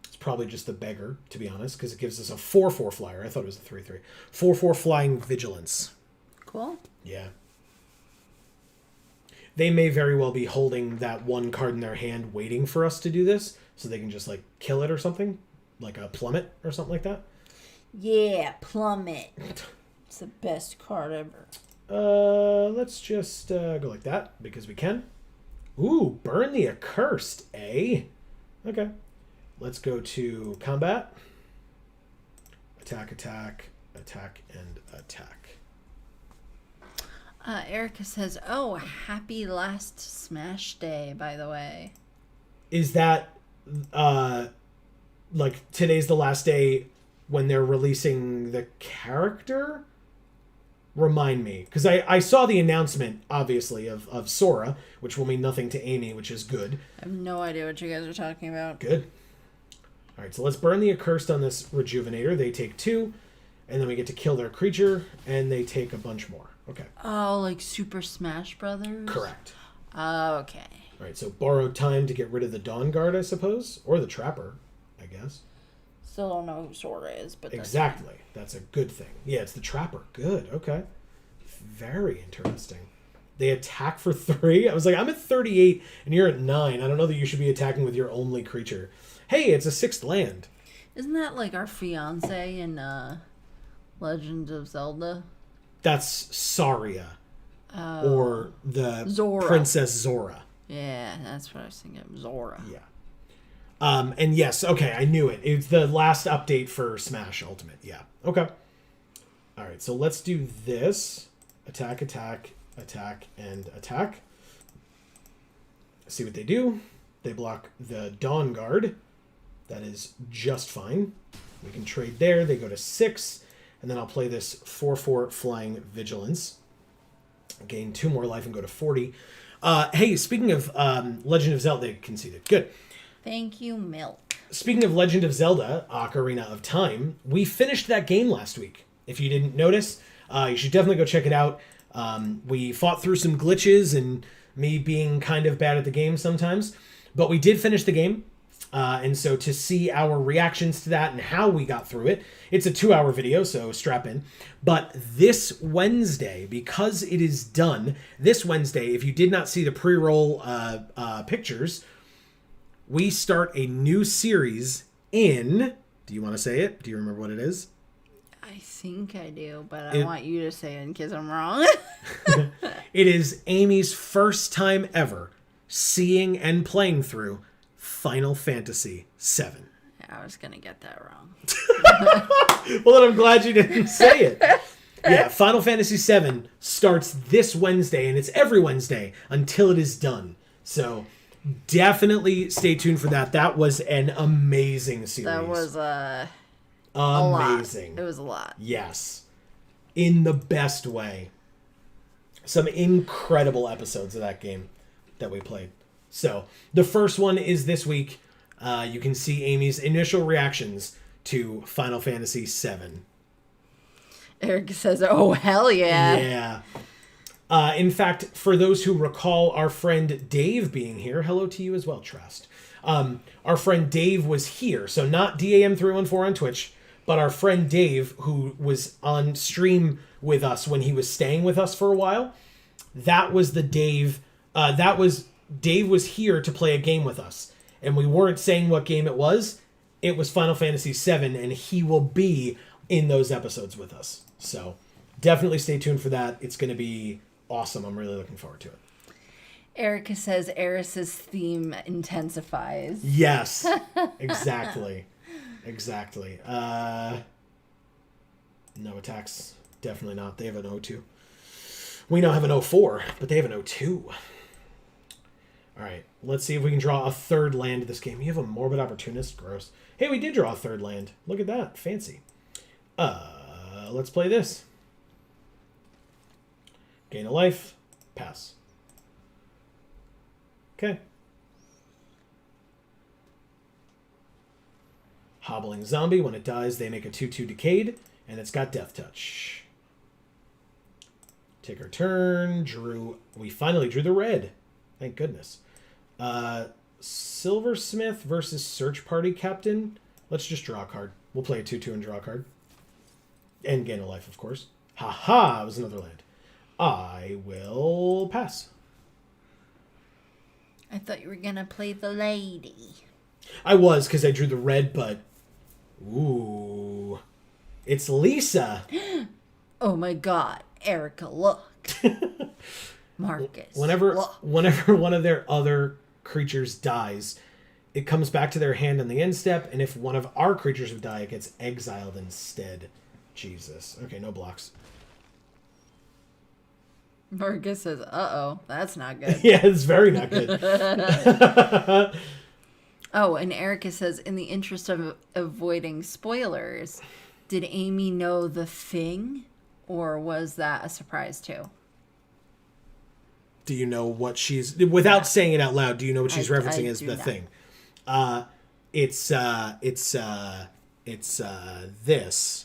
It's probably just the beggar, to be honest, because it gives us a 4/4 flyer. I thought it was a 3/3. 4/4 flying vigilance. Cool. Yeah. They may very well be holding that 1 card in their hand waiting for us to do this, so they can just, like, kill it or something. Like a plummet or something like that. Yeah, plummet. It's the best card ever. Let's just go like that, because we can. Ooh, burn the accursed, eh? Okay. Let's go to combat. Attack, attack, attack, and attack. Erica says, oh, happy last Smash Day, by the way. Is that, like, today's the last day when they're releasing the character? Remind me, because I saw the announcement, obviously, of Sora, which will mean nothing to Amy, which is good. I have no idea what you guys are talking about. Good. All right, so let's burn the accursed on this Rejuvenator. They take 2, and then we get to kill their creature, and they take a bunch more. Okay. Oh, like Super Smash Brothers? Correct. Okay. All right, so borrowed time to get rid of the Dawn Guard, I suppose, or the Trapper, I guess. Still don't know who Sora is, but exactly. That's a good thing. Yeah, it's the Trapper. Good. Okay. Very interesting. They attack for 3. I was like, I'm at 38 and you're at 9. I don't know that you should be attacking with your only creature. hey, it's a 6th land. Isn't that like our fiance in Legend of Zelda? That's Saria. Or the Zora. Princess Zora. Yeah, that's what I was thinking of. Zora. Yeah. And yes, okay, I knew it. It's the last update for Smash Ultimate. Yeah. Okay. All right, so let's do this. Attack, attack, attack, and attack. See what they do. They block the Dawn Guard. That is just fine. We can trade there. They go to 6. And then I'll play this 4/4 Flying Vigilance. Gain 2 more life and go to 40. Hey, speaking of Legend of Zelda, they conceded. Good. Thank you, Milk. Speaking of Legend of Zelda, Ocarina of Time, we finished that game last week. If you didn't notice, you should definitely go check it out. We fought through some glitches and me being kind of bad at the game sometimes, but we did finish the game. And so to see our reactions to that and how we got through it, it's a 2-hour video, so strap in. But this Wednesday, because it is done, this Wednesday, if you did not see the pre-roll pictures, we start a new series in... Do you want to say it? Do you remember what it is? I think I do, but I want you to say it in case I'm wrong. It is Amy's first time ever seeing and playing through Final Fantasy VII. I was going to get that wrong. Well, then I'm glad you didn't say it. Yeah, Final Fantasy VII starts this Wednesday, and it's every Wednesday until it is done. So definitely stay tuned for that. That was an amazing series. That was amazing. A lot. It was a lot. Yes. In the best way. Some incredible episodes of that game that we played. So, the first one is this week. You can see Amy's initial reactions to Final Fantasy VII. Eric says, oh, hell yeah. Yeah. In fact, for those who recall our friend Dave being here, hello to you as well, Trust. Our friend Dave was here. So, not DAM314 on Twitch, but our friend Dave, who was on stream with us when he was staying with us for a while. That was the Dave. Dave was here to play a game with us, and we weren't saying what game it was. It was Final Fantasy VII, and he will be in those episodes with us. So definitely stay tuned for that. It's going to be awesome. I'm really looking forward to it. Erica says Eris's theme intensifies. Yes, exactly. Exactly. No attacks. Definitely not. They have an O2. We now have an O4, but they have an O2. All right, let's see if we can draw a 3rd land this game. You have a Morbid Opportunist? Gross. Hey, we did draw a 3rd land. Look at that. Fancy. Let's play this. Gain a life. Pass. Okay. Hobbling Zombie. When it dies, they make a 2/2 Decayed, and it's got Death Touch. Take our turn. We finally drew the red. Thank goodness. Silversmith versus Search Party Captain. Let's just draw a card. We'll play a 2/2 and draw a card. And gain a life, of course. Haha, it was another land. I will pass. I thought you were going to play the lady. I was, because I drew the red, but... Ooh. It's Lisa. Oh my god. Erica, look. Marcus. Whenever look. one of their other creatures dies, it comes back to their hand on the end step, and if one of our creatures would die, it gets exiled instead. Jesus. Okay, no blocks. Marcus says, uh-oh, that's not good. Yeah, it's very not good. Oh, and Erica says, in the interest of avoiding spoilers, did Amy know the thing, or was that a surprise too? Do you know what she's... Without saying it out loud, do you know what she's referencing as the thing? It's this.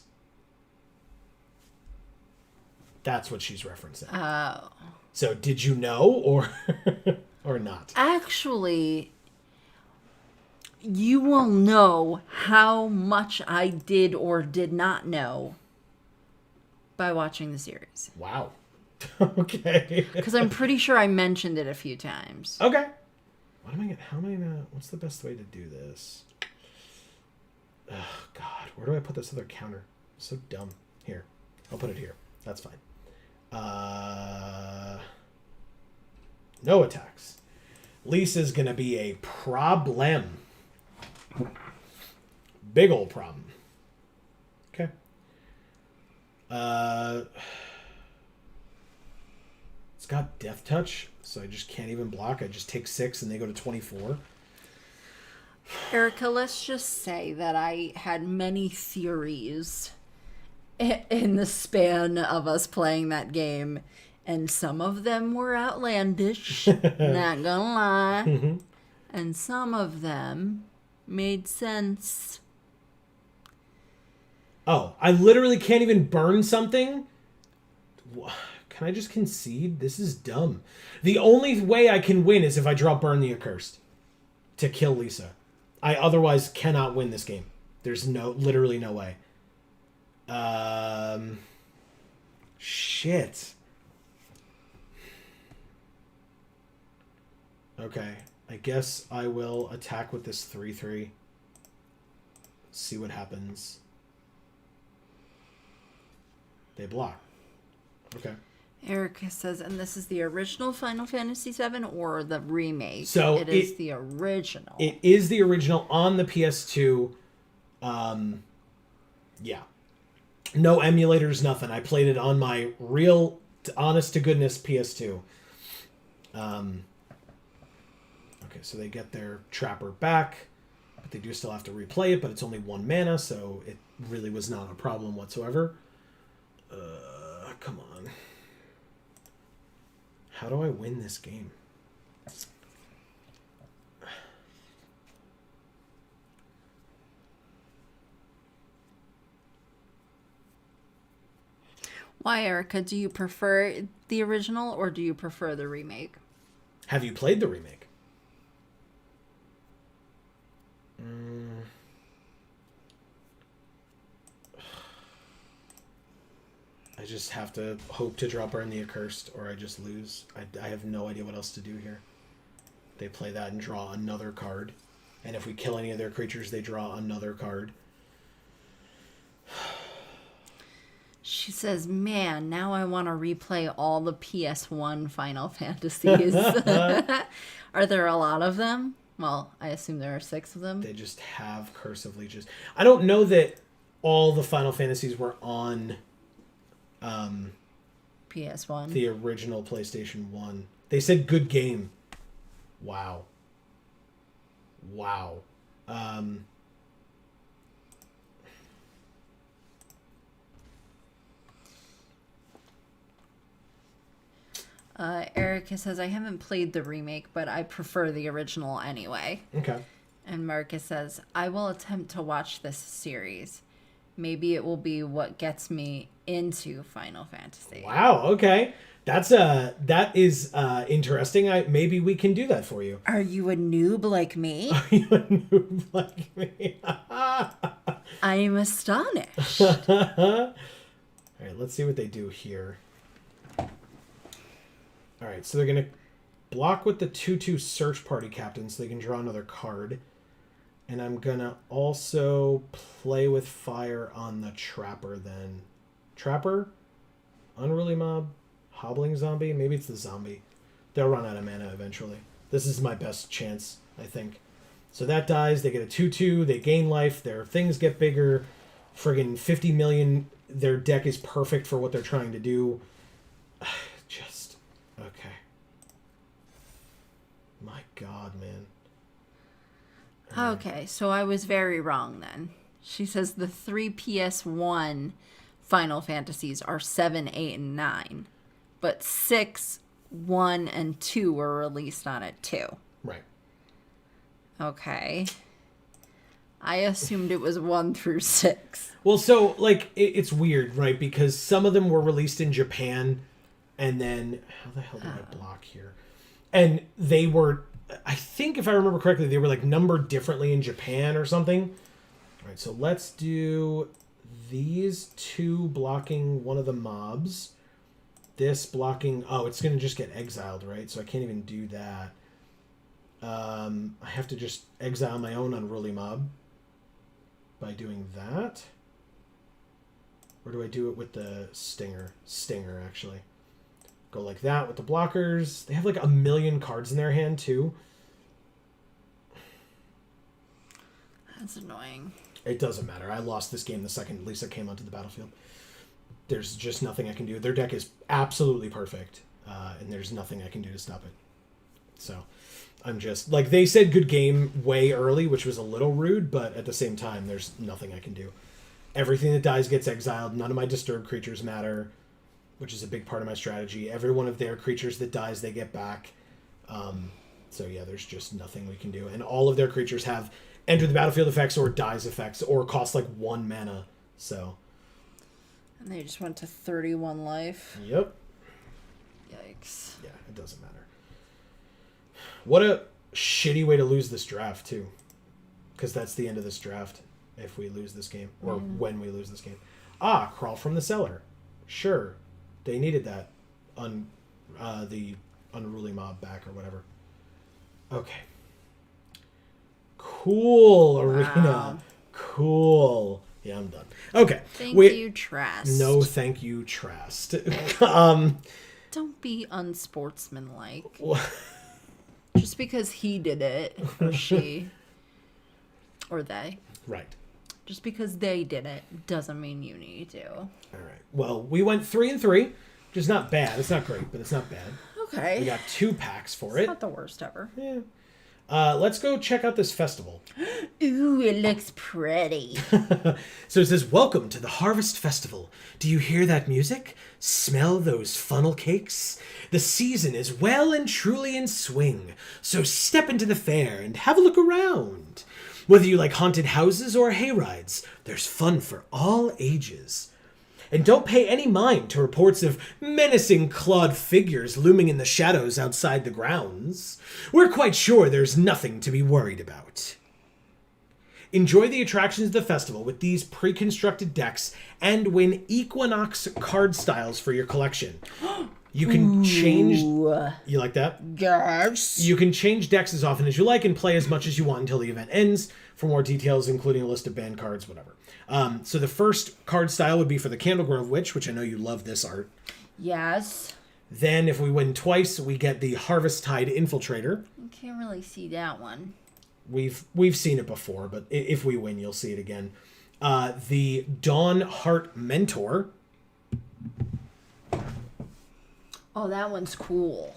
That's what she's referencing. Oh. So did you know or not? Actually, you will know how much I did or did not know by watching the series. Wow. Okay. Because I'm pretty sure I mentioned it a few times. Okay. What's the best way to do this? Oh, God. Where do I put this other counter? So dumb. Here. I'll put it here. That's fine. No attacks. Lisa's going to be a problem. Big old problem. Okay. It's got Death Touch, so I just can't even block. I just take 6 and they go to 24. Erica, let's just say that I had many theories in the span of us playing that game, and some of them were outlandish, not gonna lie, and some of them made sense. Oh, I literally can't even burn something? Can I just concede? This is dumb. The only way I can win is if I draw Burn the Accursed to kill Lisa. I otherwise cannot win this game. There's literally no way. Shit. Okay. I guess I will attack with this 3/3. See what happens. They block. Okay. Erica says, and this is the original Final Fantasy VII or the remake? So it is the original. It is the original on the PS2. Yeah. No emulators, nothing. I played it on my real, honest to goodness PS2. Okay, so they get their Trapper back, but they do still have to replay it, but it's only 1 mana, so it really was not a problem whatsoever. Come on. How do I win this game? Why, Erica? Do you prefer the original or do you prefer the remake? Have you played the remake? I just have to hope to draw Burn the Accursed, or I just lose. I have no idea what else to do here. They play that and draw another card. And if we kill any of their creatures, they draw another card. She says, man, now I want to replay all the PS1 Final Fantasies. Are there a lot of them? Well, I assume there are 6 of them. They just have Curse of Leeches. I don't know that all the Final Fantasies were on PS1. the original PlayStation 1. They said good game. Wow. Erica says, I haven't played the remake, but I prefer the original anyway. Okay. And Marcus says, I will attempt to watch this series. Maybe it will be what gets me into Final Fantasy. Wow, okay. That is interesting. Maybe we can do that for you. Are you a noob like me? Are you a noob like me? I'm astonished. All right, let's see what they do here. All right, so they're going to block with the 2/2 Search Party Captain so they can draw another card. And I'm going to also play with fire on the Trapper then. Trapper? Unruly Mob? Hobbling Zombie? Maybe it's the Zombie. They'll run out of mana eventually. This is my best chance, I think. So that dies. They get a 2/2. They gain life. Their things get bigger. Friggin' 50 million. Their deck is perfect for what they're trying to do. Just... okay. My God, man. Okay, so I was very wrong then. She says the 3 PS1 Final Fantasies are 7, 8, and 9. But 6, 1, and 2 were released on it too. Right. Okay. I assumed it was 1 through 6. Well, so, like, it's weird, right? Because some of them were released in Japan, and then... how the hell did I block here? And they were... I think, if I remember correctly, they were, like, numbered differently in Japan or something. All right, so let's do these 2 blocking one of the mobs. This blocking... oh, it's going to just get exiled, right? So I can't even do that. I have to just exile my own Unruly Mob. by doing that. Or do I do it with the stinger? Stinger, actually. Go like that with the blockers. They have like a million cards in their hand, too. That's annoying. It doesn't matter. I lost this game the second Lisa came onto the battlefield. There's just nothing I can do. Their deck is absolutely perfect, and there's nothing I can do to stop it. So I'm just... Like, they said good game way early, which was a little rude, but at the same time, there's nothing I can do. Everything that dies gets exiled. None of my disturbed creatures matter, which is a big part of my strategy. Every one of their creatures that dies, they get back. So yeah, there's just nothing we can do. And all of their creatures have enter the battlefield effects or dies effects or cost like 1 mana. So. And they just went to 31 life. Yep. Yikes. Yeah, it doesn't matter. What a shitty way to lose this draft, too. Because that's the end of this draft. If we lose this game, or when we lose this game. Crawl from the cellar. Sure. They needed that. The unruly mob back or whatever. Okay. Cool, Arena. Wow. Cool. Yeah, I'm done. Okay. Thank you, Trast. No, thank you, Trast. Don't be unsportsmanlike. Just because he did it, or she, or they. Right. Just because they did it doesn't mean you need to. All right. Well, we went 3-3, which is not bad. It's not great, but it's not bad. Okay. We got 2 packs for it. Not the worst ever. Yeah. Let's go check out this festival. Ooh, it looks pretty. So it says, welcome to the Harvest Festival. Do you hear that music? Smell those funnel cakes? The season is well and truly in swing. So step into the fair and have a look around. Whether you like haunted houses or hayrides, there's fun for all ages. And don't pay any mind to reports of menacing clawed figures looming in the shadows outside the grounds. We're quite sure there's nothing to be worried about. Enjoy the attractions of the festival with these pre-constructed decks and win Equinox card styles for your collection. You can change... You like that? Yes. You can change decks as often as you like and play as much as you want until the event ends. For more details, including a list of banned cards, whatever. So the first card style would be for the Candlegrove Witch, which I know you love this art. Yes. Then if we win twice, we get the Harvest Tide Infiltrator. I can't really see that one. We've seen it before, but if we win, you'll see it again. The Dawn Heart Mentor. Oh, that one's cool.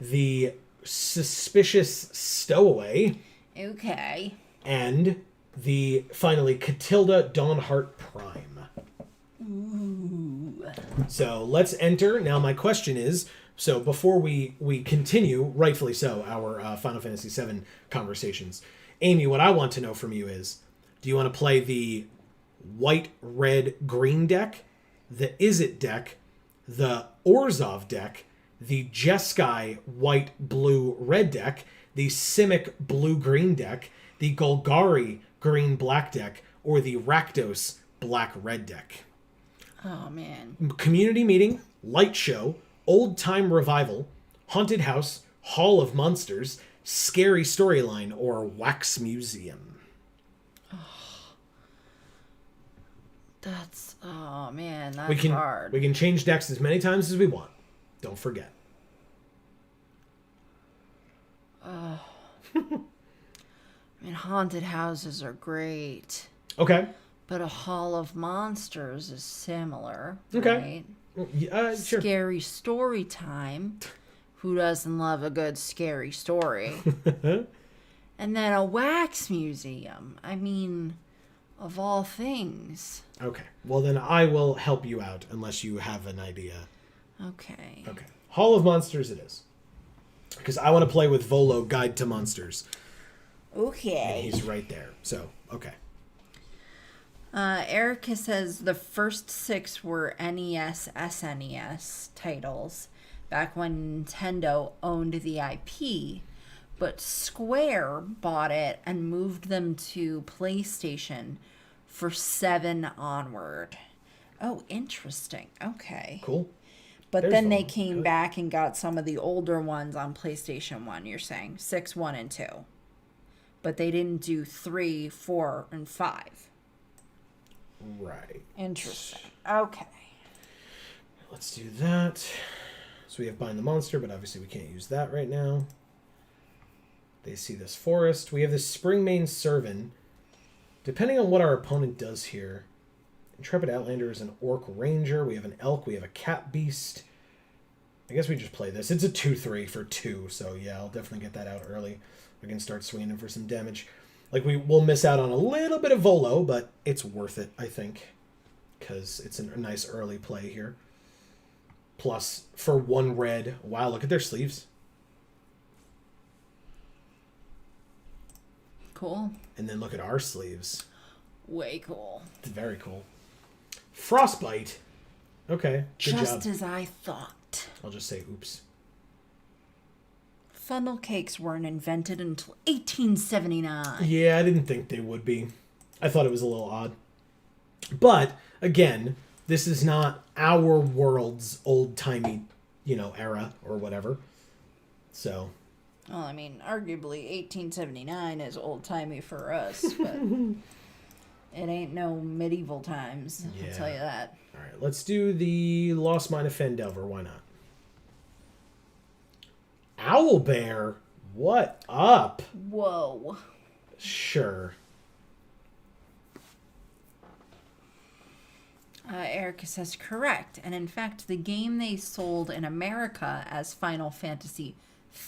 The Suspicious Stowaway. Okay. And finally, Catilda Dawnheart Prime. Ooh. So let's enter. Now my question is, so before we continue, rightfully so, our Final Fantasy VII conversations, Amy, what I want to know from you is, do you want to play the white, red, green deck, the Izzet deck, the Orzhov deck, the Jeskai white, blue, red deck, the Simic blue, green deck, the Golgari green, black deck, or the Rakdos black, red deck? Oh, man. Community meeting, light show, old time revival, haunted house, hall of monsters, scary storyline, or wax museum. That's... Oh, man, that's hard. We can change decks as many times as we want. Don't forget. I mean, haunted houses are great. Okay. But a hall of monsters is similar. Okay. Right? Sure. Scary story time. Who doesn't love a good scary story? And then a wax museum. I mean, of all things. Okay. Well, then I will help you out unless you have an idea. Okay. Okay. Hall of Monsters it is. Because I want to play with Volo Guide to Monsters. Okay. And he's right there. So, okay. Erica says the first 6 were NES, SNES titles back when Nintendo owned the IP, but Square bought it and moved them to PlayStation for 7 onward. Oh, interesting. Okay. Cool. But There's then they one. came Good. back and got some of the older ones on PlayStation 1, you're saying? 6, 1, and 2. But they didn't do 3, 4, and 5. Right. Interesting. Okay. Let's do that. So we have Bind the Monster, but obviously we can't use that right now. They see this forest. We have this Springmane Servant. Depending on what our opponent does here, Intrepid Outlander is an Orc Ranger. We have an Elk. We have a Cat Beast. I guess we just play this. It's a 2/3 for 2, so yeah, I'll definitely get that out early. We can start swinging him for some damage. Like, will miss out on a little bit of Volo, but it's worth it, I think, because it's a nice early play here. Plus, for 1 red, wow, look at their sleeves. Cool. And then look at our sleeves. Way cool. It's very cool. Frostbite. Okay, good Just job. as I thought. I'll just say oops. Funnel cakes weren't invented until 1879. Yeah, I didn't think they would be. I thought it was a little odd. But, again, this is not our world's old-timey, era or whatever. So... Well, I mean, arguably 1879 is old-timey for us, but it ain't no medieval times, Yeah. I'll tell you that. All right, let's do the Lost Mine of Fendelver. Why not? Owlbear? What up? Whoa. Sure. Erica says correct, and in fact, the game they sold in America as Final Fantasy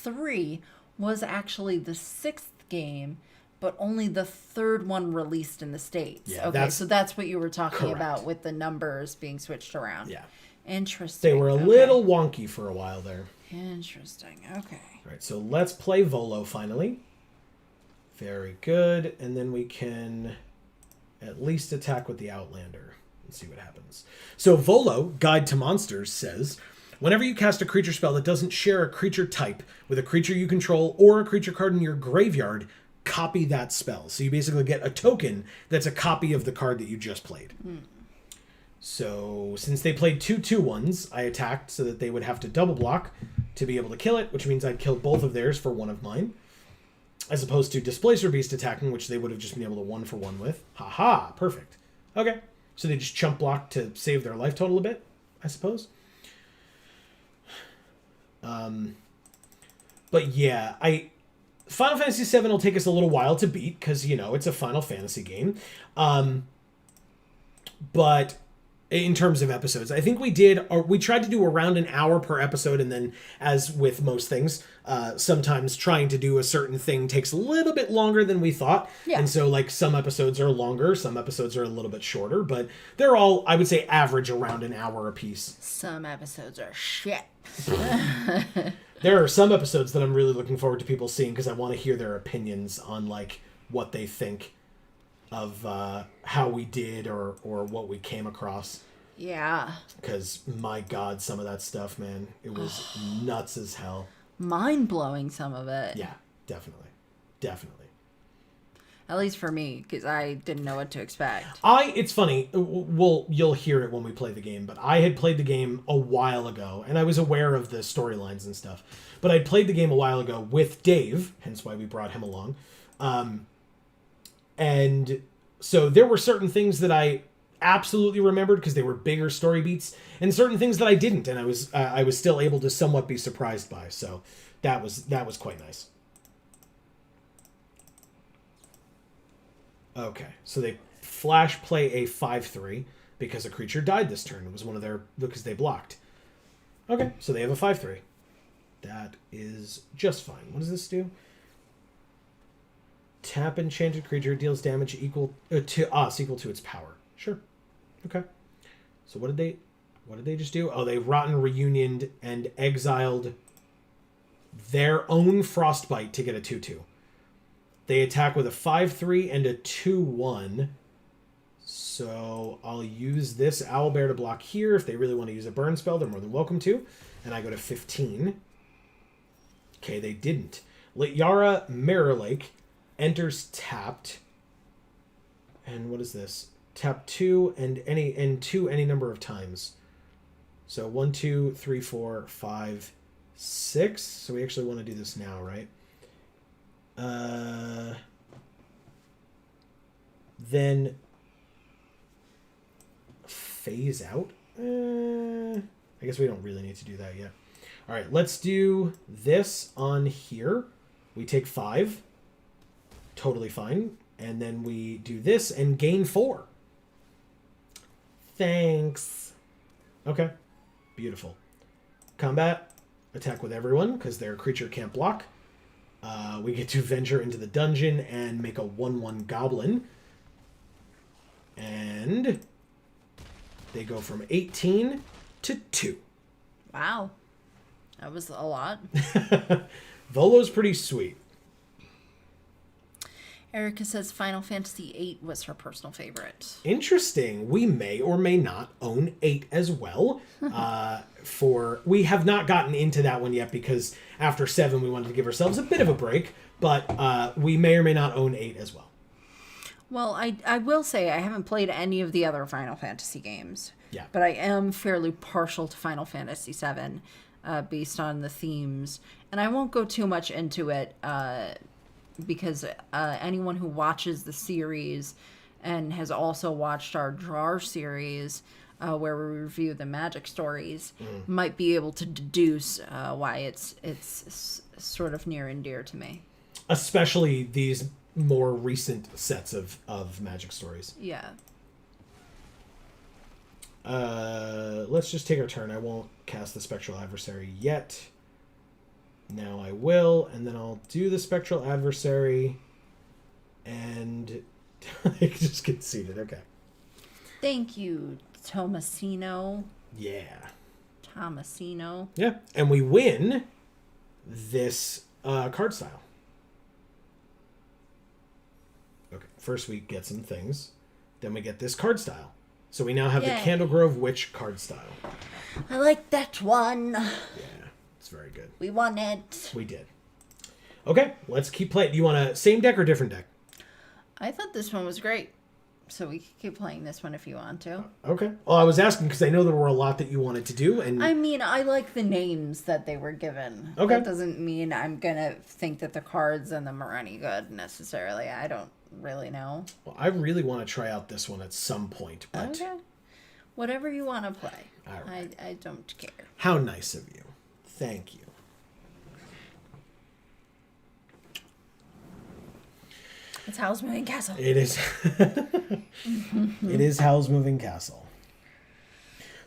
III was actually the 6th game, but only the 3rd one released in the States. Yeah, okay, so that's what you were talking correct. about with the numbers being switched around. Yeah. Interesting. They were a little wonky for a while there. Interesting. Okay. All right, so let's play Volo finally. Very good. And then we can at least attack with the Outlander and see what happens. So Volo, Guide to Monsters, says... Whenever you cast a creature spell that doesn't share a creature type with a creature you control or a creature card in your graveyard, copy that spell. So you basically get a token that's a copy of the card that you just played. So since they played 2/2/1s, I attacked so that they would have to double block to be able to kill it, which means I'd kill both of theirs for one of mine. As opposed to Displacer Beast attacking, which they would have just been able to 1-for-1 with. Haha, perfect. Okay, so they just chump block to save their life total a bit, I suppose. But yeah, Final Fantasy VII will take us a little while to beat because, it's a Final Fantasy game. But in terms of episodes, I think we tried to do around an hour per episode, and then, as with most things, sometimes trying to do a certain thing takes a little bit longer than we thought. Yeah. And so, some episodes are longer, some episodes are a little bit shorter, but they're all, I would say, average around an hour apiece. Some episodes are shit. There are some episodes that I'm really looking forward to people seeing because I want to hear their opinions on what they think of how we did or what we came across. Yeah. Because my God, some of that stuff, man, it was nuts as hell. Mind-blowing, some of it. Yeah, definitely. At least for me, because I didn't know what to expect. It's funny. You'll hear it when we play the game, but I had played the game a while ago, and I was aware of the storylines and stuff. But I'd played the game a while ago with Dave, hence why we brought him along. And so there were certain things that I absolutely remembered because they were bigger story beats, and certain things that I didn't, and I was still able to somewhat be surprised by. So that was quite nice. Okay, so they flash play a 5/3 because a creature died this turn. It was one of their, because they blocked. Okay, so they have a 5/3. That is just fine. What does this do? Tap enchanted creature, deals damage equal to us, equal to its power. Sure. Okay. So what did they just do? Oh, they Rotten Reunioned and exiled their own Frostbite to get a 2/2. They attack with a 5/3 and a 2/1. So I'll use this Owlbear to block here. If they really want to use a burn spell, they're more than welcome to. And I go to 15. Okay, they didn't. Lityara Mirror Lake enters tapped. And what is this? Tap 2 and any number of times. So 1, 2, 3, 4, 5, 6. So we actually want to do this now, right? Then phase out? I guess we don't really need to do that yet. All right, let's do this on here. We take 5. Totally fine. And then we do this and gain 4. Thanks. Okay. Beautiful. Combat. Attack with everyone because their creature can't block. We get to venture into the dungeon and make a 1/1 goblin. And they go from 18 to 2. Wow. That was a lot. Volo's pretty sweet. Erica says Final Fantasy VIII was her personal favorite. Interesting. We may or may not own 8 as well. We have not gotten into that one yet because after 7 we wanted to give ourselves a bit of a break, but we may or may not own 8 as well. Well, I will say I haven't played any of the other Final Fantasy games. Yeah. But I am fairly partial to Final Fantasy VII based on the themes. And I won't go too much into it because anyone who watches the series and has also watched our Drawer series where we review the magic stories might be able to deduce why it's sort of near and dear to me. Especially these more recent sets of magic stories. Yeah. Let's just take our turn. I won't cast the Spectral Adversary yet. Now I will, and then I'll do the Spectral Adversary, and I just get seated. Okay. Thank you, Tomasino. Yeah. Tomasino. Yeah, and we win this card style. Okay, first we get some things, then we get this card style. So we now have the Candlegrove Witch card style. I like that one. Yeah, it's very good. We won it. We did. Okay, let's keep playing. Do you want a same deck or different deck? I thought this one was great. So we can keep playing this one if you want to. Okay. Well, I was asking because I know there were a lot that you wanted to do. And I mean, I like the names that they were given. Okay. That doesn't mean I'm going to think that the cards in them are any good necessarily. I don't really know. Well, I really want to try out this one at some point. But Okay. Whatever you want to play. All right. I don't care. How nice of you. Thank you. It's Howl's Moving Castle. It is. It is Howl's Moving Castle.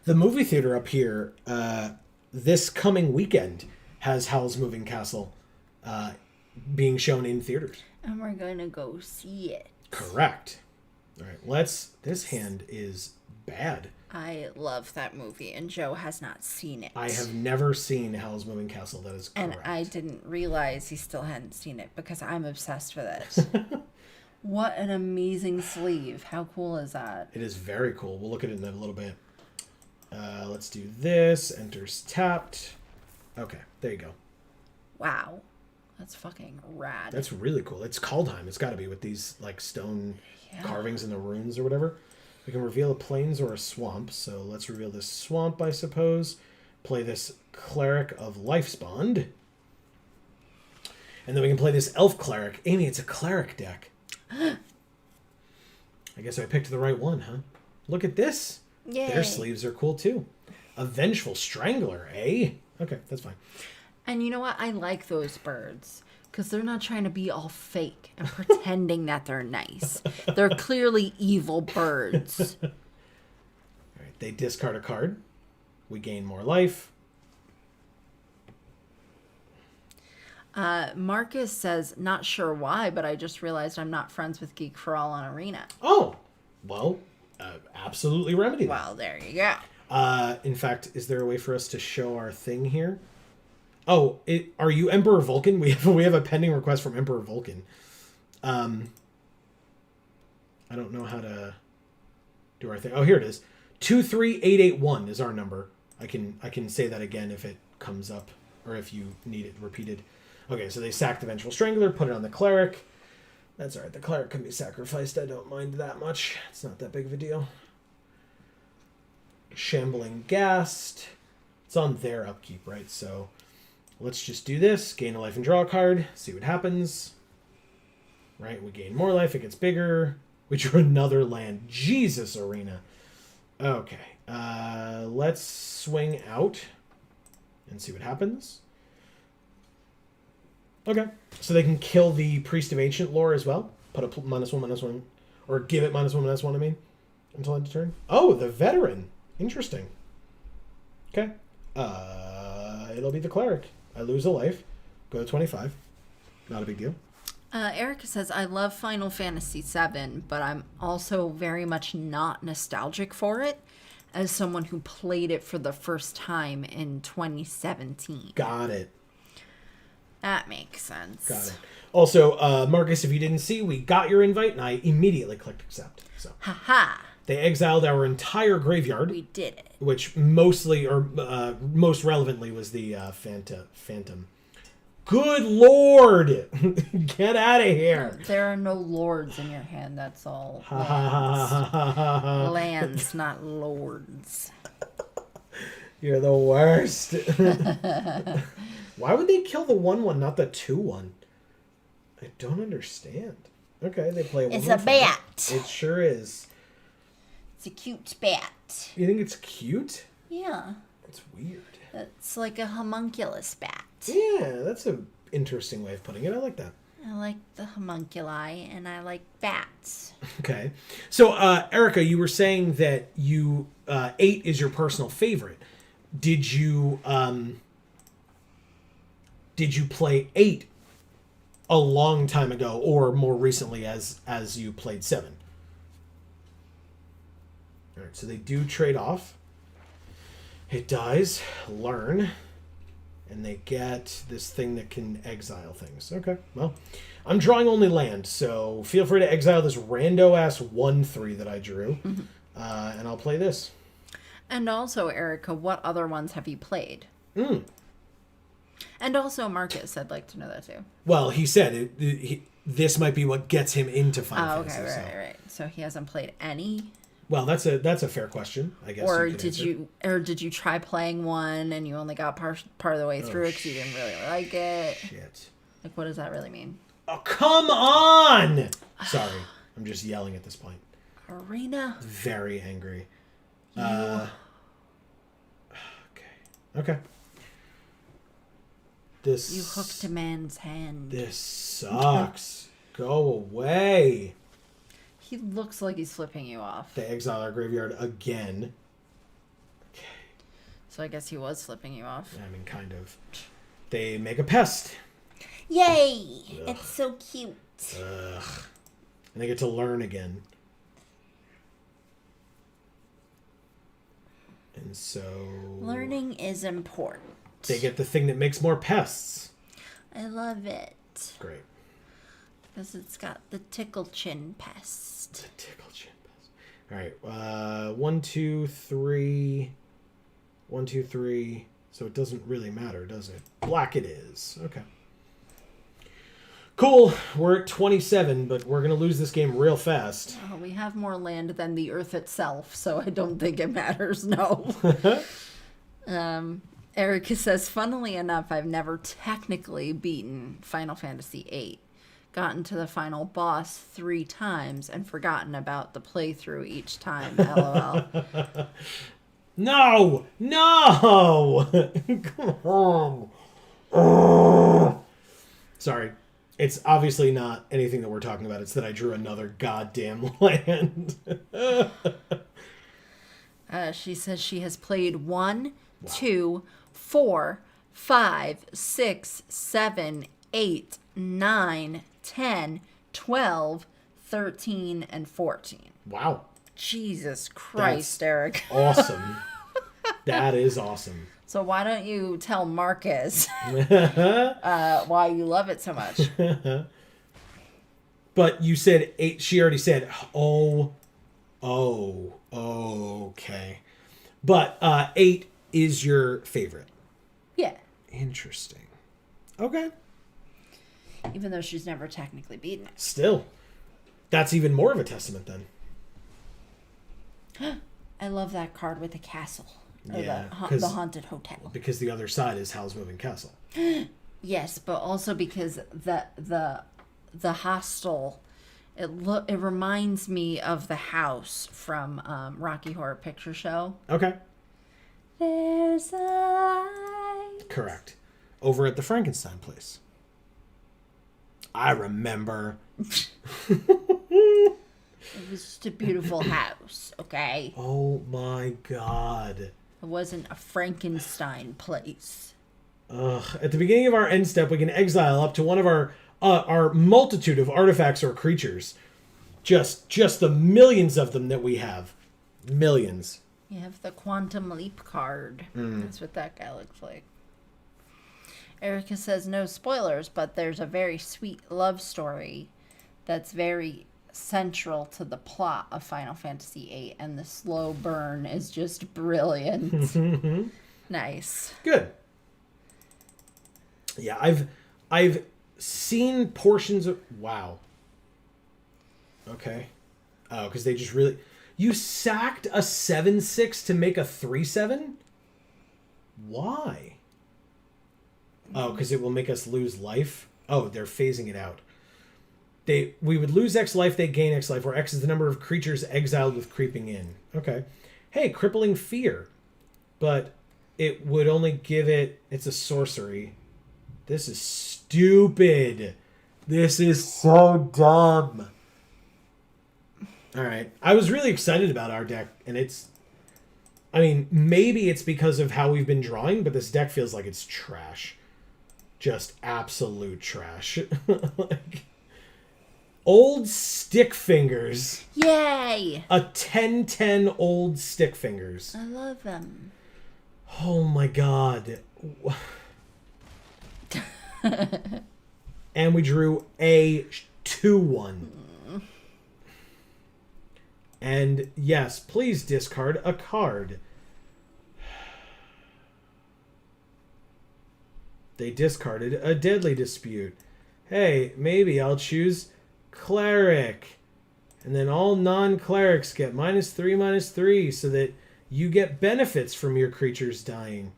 The movie theater up here, this coming weekend, has Howl's Moving Castle being shown in theaters. And we're going to go see it. Correct. All right, This hand is bad. I love that movie, and Joe has not seen it. I have never seen Howl's Moving Castle. That is correct. And I didn't realize he still hadn't seen it because I'm obsessed with it. What an amazing sleeve. How cool is that? It is very cool. We'll look at it in a little bit. Let's do this. Enters tapped. Okay, there you go. Wow. That's fucking rad. That's really cool. It's Kaldheim. It's got to be with these like stone carvings in the runes or whatever. We can reveal a plains or a swamp. So let's reveal this swamp, I suppose. Play this Cleric of Life's Bond. And then we can play this Elf Cleric. Amy, it's a Cleric deck. I guess I picked the right one, huh? Look at this. Yay. Their sleeves are cool too. A Vengeful Strangler, eh? Okay, that's fine. And you know what? I like those birds because they're not trying to be all fake and pretending that they're nice. They're clearly evil birds. All right, they discard a card. We gain more life. Marcus says, not sure why, but I just realized I'm not friends with Geek for All on Arena. Oh, well, absolutely remedy that. Well, there you go. In fact, is there a way for us to show our thing here? Oh, are you Emperor Vulcan? We have a pending request from Emperor Vulcan. I don't know how to do our thing. Oh, here it is. 23881 is our number. I can say that again if it comes up or if you need it repeated. Okay, so they sack the Vengeful Strangler, put it on the Cleric. That's all right. The Cleric can be sacrificed. I don't mind that much. It's not that big of a deal. Shambling Ghast. It's on their upkeep, right? So let's just do this. Gain a life and draw a card. See what happens. Right? We gain more life. It gets bigger. We drew another land. Jesus, Arena. Okay. Let's swing out and see what happens. Okay. So they can kill the Priest of Ancient Lore as well. Put a -1/-1. Or give it -1/-1, I mean. Until end of turn. Oh, the Veteran. Interesting. Okay. It'll be the Cleric. I lose a life. Go to 25. Not a big deal. Erica says, I love Final Fantasy VII, but I'm also very much not nostalgic for it as someone who played it for the first time in 2017. Got it. That makes sense. Got it. Also, Marcus, if you didn't see, we got your invite, and I immediately clicked accept. So Haha. they exiled our entire graveyard, We did it. which mostly, or most relevantly, was the Phantom. Good Lord! Get out of here! There are no lords in your hand. That's all. Ha ha ha ha ha ha ha. Lands, not lords. You're the worst. Why would they kill the 1/1, not the 2/1? I don't understand. Okay, they play. It's a bat. It sure is. It's a cute bat. You think it's cute? Yeah. It's weird. It's like a homunculus bat. Yeah, that's an interesting way of putting it. I like that. I like the homunculi, and I like bats. Okay. So, Erica, you were saying that 8 is your personal favorite. Did you play 8 a long time ago, or more recently as you played 7? All right, so they do trade off. It dies, learn, and they get this thing that can exile things. Okay, well, I'm drawing only land, so feel free to exile this rando-ass 1/3 that I drew, and I'll play this. And also, Erica, what other ones have you played? And also, Marcus, I'd like to know that too. Well, he said this might be what gets him into Final Oh, okay, Fantasy. right. So he hasn't played any. Well, that's a fair question, I guess. Or you could did you try playing one and you only got part of the way through because you didn't really like it? Shit. Like, what does that really mean? Oh, come on! Sorry, I'm just yelling at this point. Arena. Very angry. Okay. This. You hooked a man's hand. This sucks. Go away. He looks like he's flipping you off. They exile our graveyard again. Okay. So I guess he was flipping you off. I mean, kind of. They make a pest. Yay! Ugh. It's so cute. Ugh. And they get to learn again. And so... Learning is important. They get the thing that makes more pests. I love it. Great. Because it's got the tickle chin pest. The tickle chin pest. All right. 1, 2, 3. 1, 2, 3. So it doesn't really matter, does it? Black it is. Okay. Cool. We're at 27, but we're going to lose this game real fast. Oh, we have more land than the Earth itself, so I don't think it matters, no. Erica says, funnily enough, I've never technically beaten Final Fantasy VIII. Gotten to the final boss 3 times and forgotten about the playthrough each time, LOL. No! No! Come on. Sorry. It's obviously not anything that we're talking about. It's that I drew another goddamn land. She says she has played 1, 2, 4, 5, 6, 7, 8, 9, 10, 12, 13, and 14. Wow. Jesus Christ, Eric. Awesome. That is awesome. So why don't you tell Marcus why you love it so much? But you said 8. She already said, okay. But 8 is your favorite. Yeah. Interesting. Okay. Even though she's never technically beaten it. Still. That's even more of a testament then. I love that card with the castle. Or Yeah, the haunted hotel. Because the other side is Howl's Moving Castle. Yes, but also because the hostel It reminds me of the house from Rocky Horror Picture Show. Okay. There's a light. Correct. Over at the Frankenstein place. I remember. It was just a beautiful house, okay? Oh my god. It wasn't a Frankenstein place. Ugh. At the beginning of our end step, we can exile up to one of our multitude of artifacts or creatures. Just the millions of them that we have. Millions. You have the Quantum Leap card. That's what that guy looks like. Erica says no spoilers, but there's a very sweet love story that's very central to the plot of Final Fantasy VIII, and the slow burn is just brilliant. Nice. Good. Yeah, I've seen portions of... Wow. Okay. Oh, because they just really... You sacked a 7/6 to make a 3/7? Why? Oh, because it will make us lose life? Oh, they're phasing it out. We would lose X life, they gain X life, where X is the number of creatures exiled with creeping in. Okay. Hey, crippling fear. But it would only give it... It's a sorcery. This is stupid. This is so dumb. Alright. I was really excited about our deck, and it's... I mean, maybe it's because of how we've been drawing, but this deck feels like it's trash. Just absolute trash. Like, old stick fingers. Yay! A 10/10 old stick fingers. I love them. Oh my god. And we drew a 2/1. And yes, please discard a card. They discarded a Deadly Dispute. Hey, maybe I'll choose Cleric. And then all non-clerics get -3/-3 so that you get benefits from your creatures dying.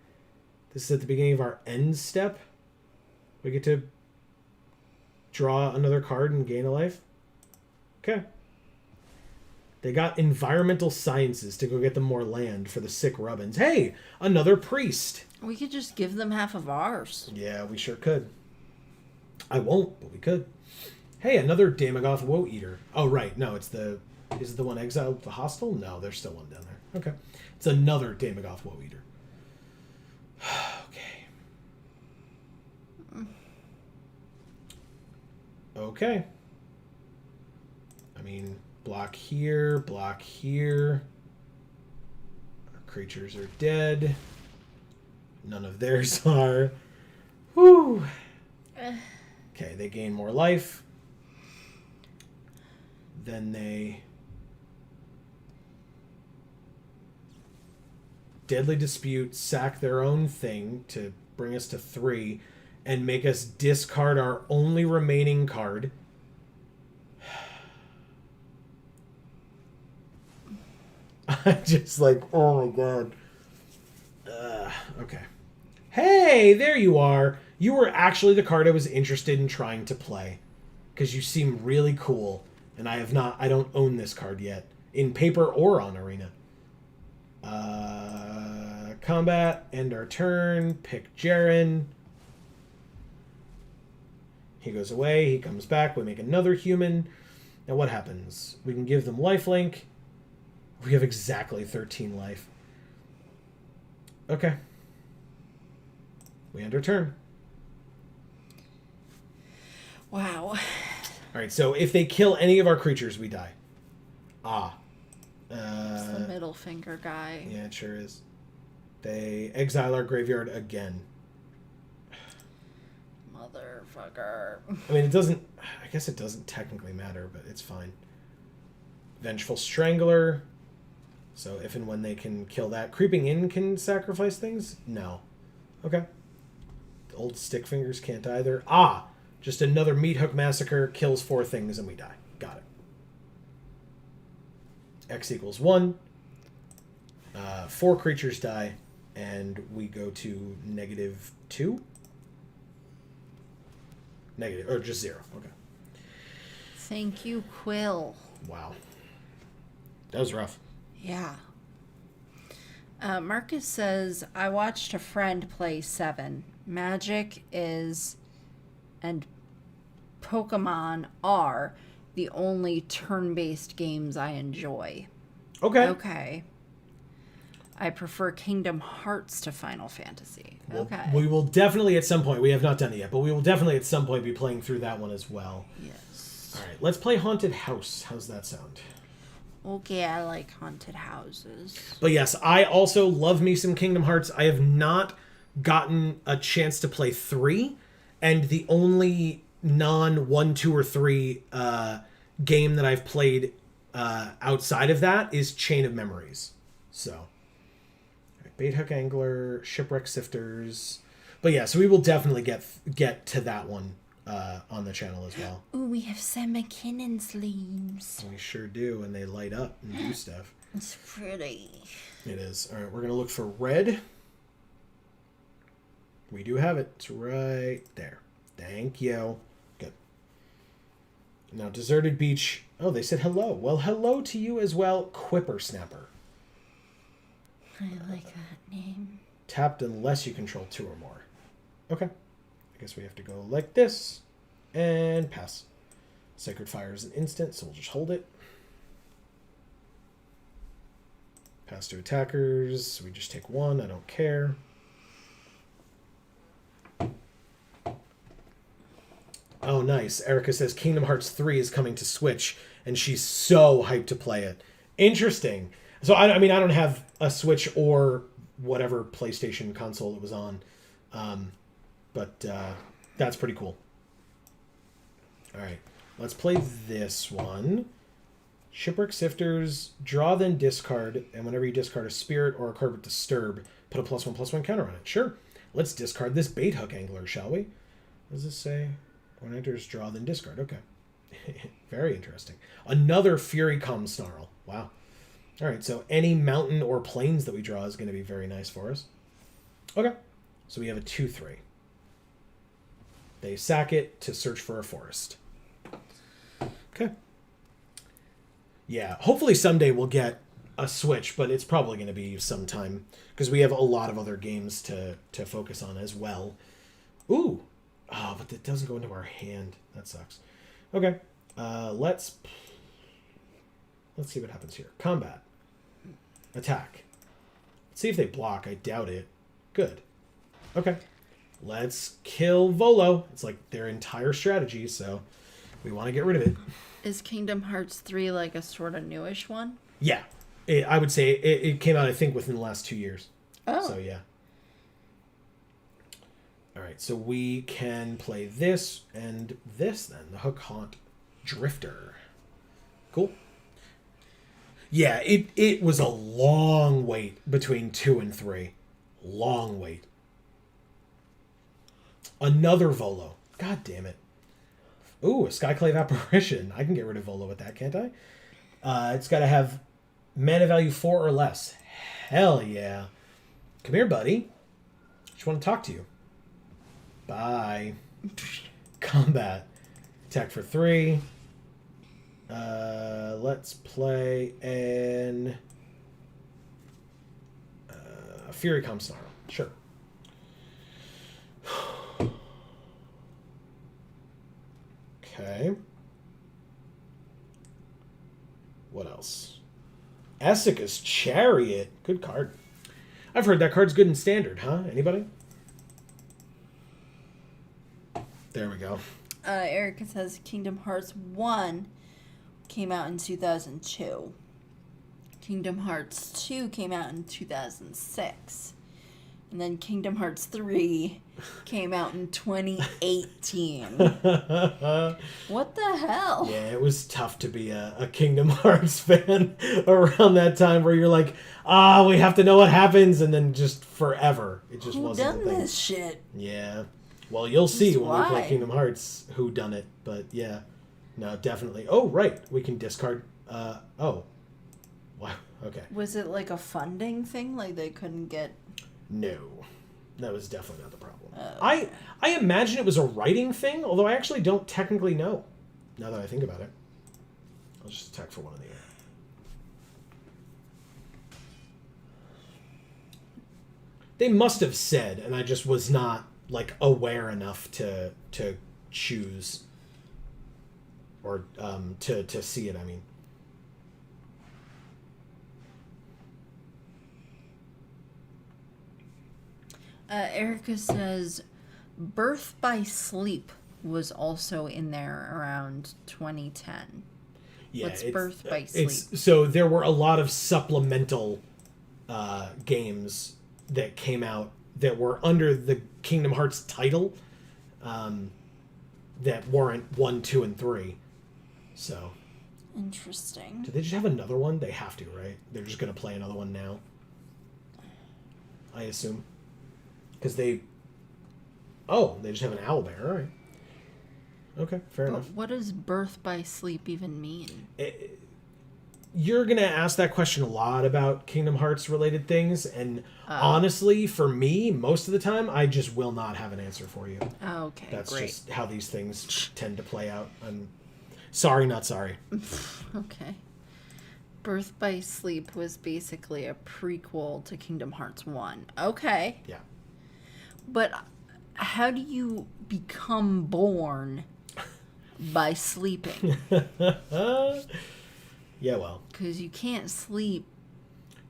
This is at the beginning of our end step. We get to draw another card and gain a life. Okay. They got environmental sciences to go get them more land for the sick rubbins. Hey, another priest. We could just give them half of ours. Yeah, we sure could. I won't, but we could. Hey, another Damogoth Woe Eater. Oh, right. No, it's the... Is it the one exiled with the hostile? No, there's still one down there. Okay. It's another Damogoth Woe Eater. Okay. Okay. I mean, block here, block here. Our creatures are dead. None of theirs are. Whew. Okay, they gain more life. Then they... Deadly Dispute, sack their own thing to bring us to 3 and make us discard our only remaining card. I'm just like, oh my god. Okay. Hey, there you are. You were actually the card I was interested in trying to play. Because you seem really cool. And I don't own this card yet. In paper or on Arena. Combat, end our turn, pick Jaren. He goes away, he comes back, we make another human. Now what happens? We can give them lifelink. We have exactly 13 life. Okay. We end our turn. Wow. Alright, so if they kill any of our creatures, we die. It's the middle finger guy. Yeah, it sure is. They exile our graveyard again. Motherfucker. I mean, it doesn't... I guess it doesn't technically matter, but it's fine. Vengeful Strangler. So if and when they can kill that. Creeping In can sacrifice things? No. Okay. The old stick fingers can't either. Just another Meat Hook Massacre. Kills 4 things and we die. Got it. X equals 1. 4 creatures die. And we go to -2? Negative, or just 0. Okay. Thank you, Quill. Wow. That was rough. Yeah. Marcus says, I watched a friend play 7. Magic is, and Pokemon are the only turn-based games I enjoy. Okay. Okay. I prefer Kingdom Hearts to Final Fantasy. Well, Okay. we will definitely at some point, we have not done it yet, but we will definitely at some point be playing through that one as well. Yes. All right, let's play Haunted House. How's that sound? Okay, I like haunted houses. But yes, I also love me some Kingdom Hearts. I have not gotten a chance to play 3, and the only non 1, 2, or 3 game that I've played outside of that is Chain of Memories. So, all right, Bait Hook Angler, Shipwreck Sifters. But yeah, so we will definitely get to that one on the channel as well. Ooh, we have some McKinnon's leaves. We sure do, and they light up and do stuff. It's pretty. It is. All right, we're going to look for red. We do have it. It's right there. Thank you. Good. Now, Deserted Beach. Oh, they said hello. Well, hello to you as well, Whippersnapper. I like that name. Tapped unless you control 2 or more. Okay. I guess we have to go like this. And pass. Sacred Fire is an instant, so we'll just hold it. Pass to attackers. We just take 1. I don't care. Oh, nice. Erica says Kingdom Hearts 3 is coming to Switch, and she's so hyped to play it. Interesting. So, I mean, I don't have a Switch or whatever PlayStation console it was on, but that's pretty cool. All right. Let's play this one. Shipwreck Sifters, draw then discard, and whenever you discard a spirit or a card with Disturb, put a +1/+1 counter on it. Sure. Let's discard this Bait Hook Angler, shall we? What does this say? When enters, draw then discard. Okay. Very interesting. Another Fury Calm Snarl. Wow. All right, so any mountain or plains that we draw is going to be very nice for us. Okay. So we have a 2/3. They sack it to search for a forest. Okay. Yeah, hopefully someday we'll get a Switch, but it's probably going to be sometime because we have a lot of other games to focus on as well. Ooh. Oh, but that doesn't go into our hand. That sucks. Okay. Let's see what happens here. Combat. Attack. Let's see if they block. I doubt it. Good. Okay. Let's kill Volo. It's like their entire strategy, so we want to get rid of it. Is Kingdom Hearts 3 like a sort of newish one? Yeah. I would say it came out, I think, within the last 2 years. Oh. So, yeah. All right, so we can play this and this then. The Hook Haunt Drifter. Cool. Yeah, it was a long wait between 2 and 3. Long wait. Another Volo. God damn it. Ooh, a Skyclave Apparition. I can get rid of Volo with that, can't I? It's got to have mana value 4 or less. Hell yeah. Come here, buddy. Just want to talk to you. Bye. Combat. Attack for 3. Let's play an Fury Calm Snarl. Sure. Okay. What else? Essica's Chariot. Good card. I've heard that card's good in Standard, huh? Anybody? There we go. Erica says Kingdom Hearts 1 came out in 2002. Kingdom Hearts 2 came out in 2006. And then Kingdom Hearts 3 came out in 2018. What the hell? Yeah, it was tough to be a Kingdom Hearts fan around that time where you're like, we have to know what happens, and then just forever. It just wasn't Who a done thing. this shit? Yeah. Well, you'll see when we play why. Kingdom Hearts who done it, but yeah. No, definitely. Oh, right. We can discard. Oh. Wow. Okay. Was it like a funding thing? Like they couldn't get... No. That was definitely not the problem. Oh. I imagine it was a writing thing, although I actually don't technically know. Now that I think about it. I'll just attack for 1 in the air. They must have said, and I just was not, like, aware enough to choose. Or to see it, I mean. Erica says, Birth by Sleep was also in there around 2010. Yeah, What's Birth by Sleep? So there were a lot of supplemental games that came out that were under the Kingdom Hearts title that weren't 1, 2, and 3. So. Interesting. Do they just have another one? They have to, right? They're just going to play another one now. I assume. Because they... Oh, they just have an owlbear. All right. Okay, fair enough. What does Birth by Sleep even mean? You're going to ask that question a lot about Kingdom Hearts related things, and honestly, for me, most of the time, I just will not have an answer for you. Okay, That's great. just how these things tend to play out. I'm sorry, not sorry. Okay. Birth by Sleep was basically a prequel to Kingdom Hearts 1. Okay. Yeah. But how do you become born by sleeping? Yeah, well. Because you can't sleep.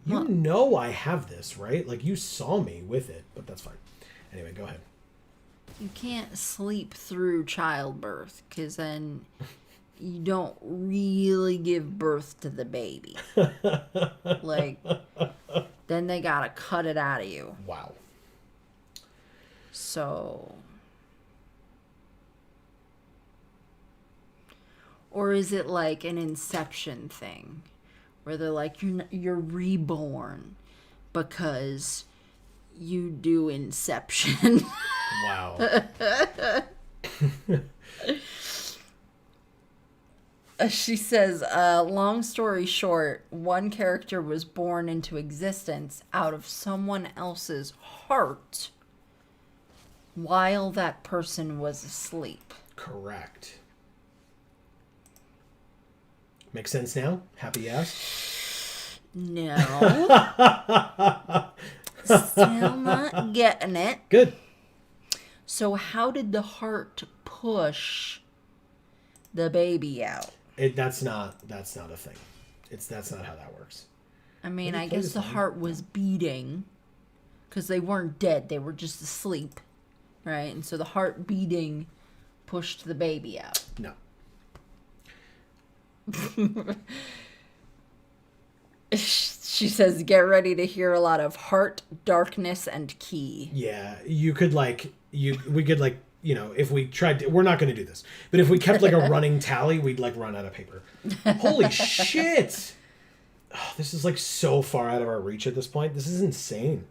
You know I have this, right? Like, you saw me with it, but that's fine. Anyway, go ahead. You can't sleep through childbirth, because then you don't really give birth to the baby. Like, then they gotta cut it out of you. Wow. So... Or is it like an Inception thing, where they're like, you're reborn because you do Inception? Wow. She says, long story short, one character was born into existence out of someone else's heart while that person was asleep. Correct. Makes sense now? Happy ass? No. Still not getting it. Good. So how did the heart push the baby out? That's not a thing. That's not how that works. I mean, I guess the heart was beating because they weren't dead. They were just asleep, right? And so the heart beating pushed the baby out. No. She says, get ready to hear a lot of heart, darkness, and key. Yeah, we could if we tried to, we're not going to do this, but if we kept like a running tally, we'd like run out of paper. Holy shit. Oh, this is like so far out of our reach at this point. This is insane.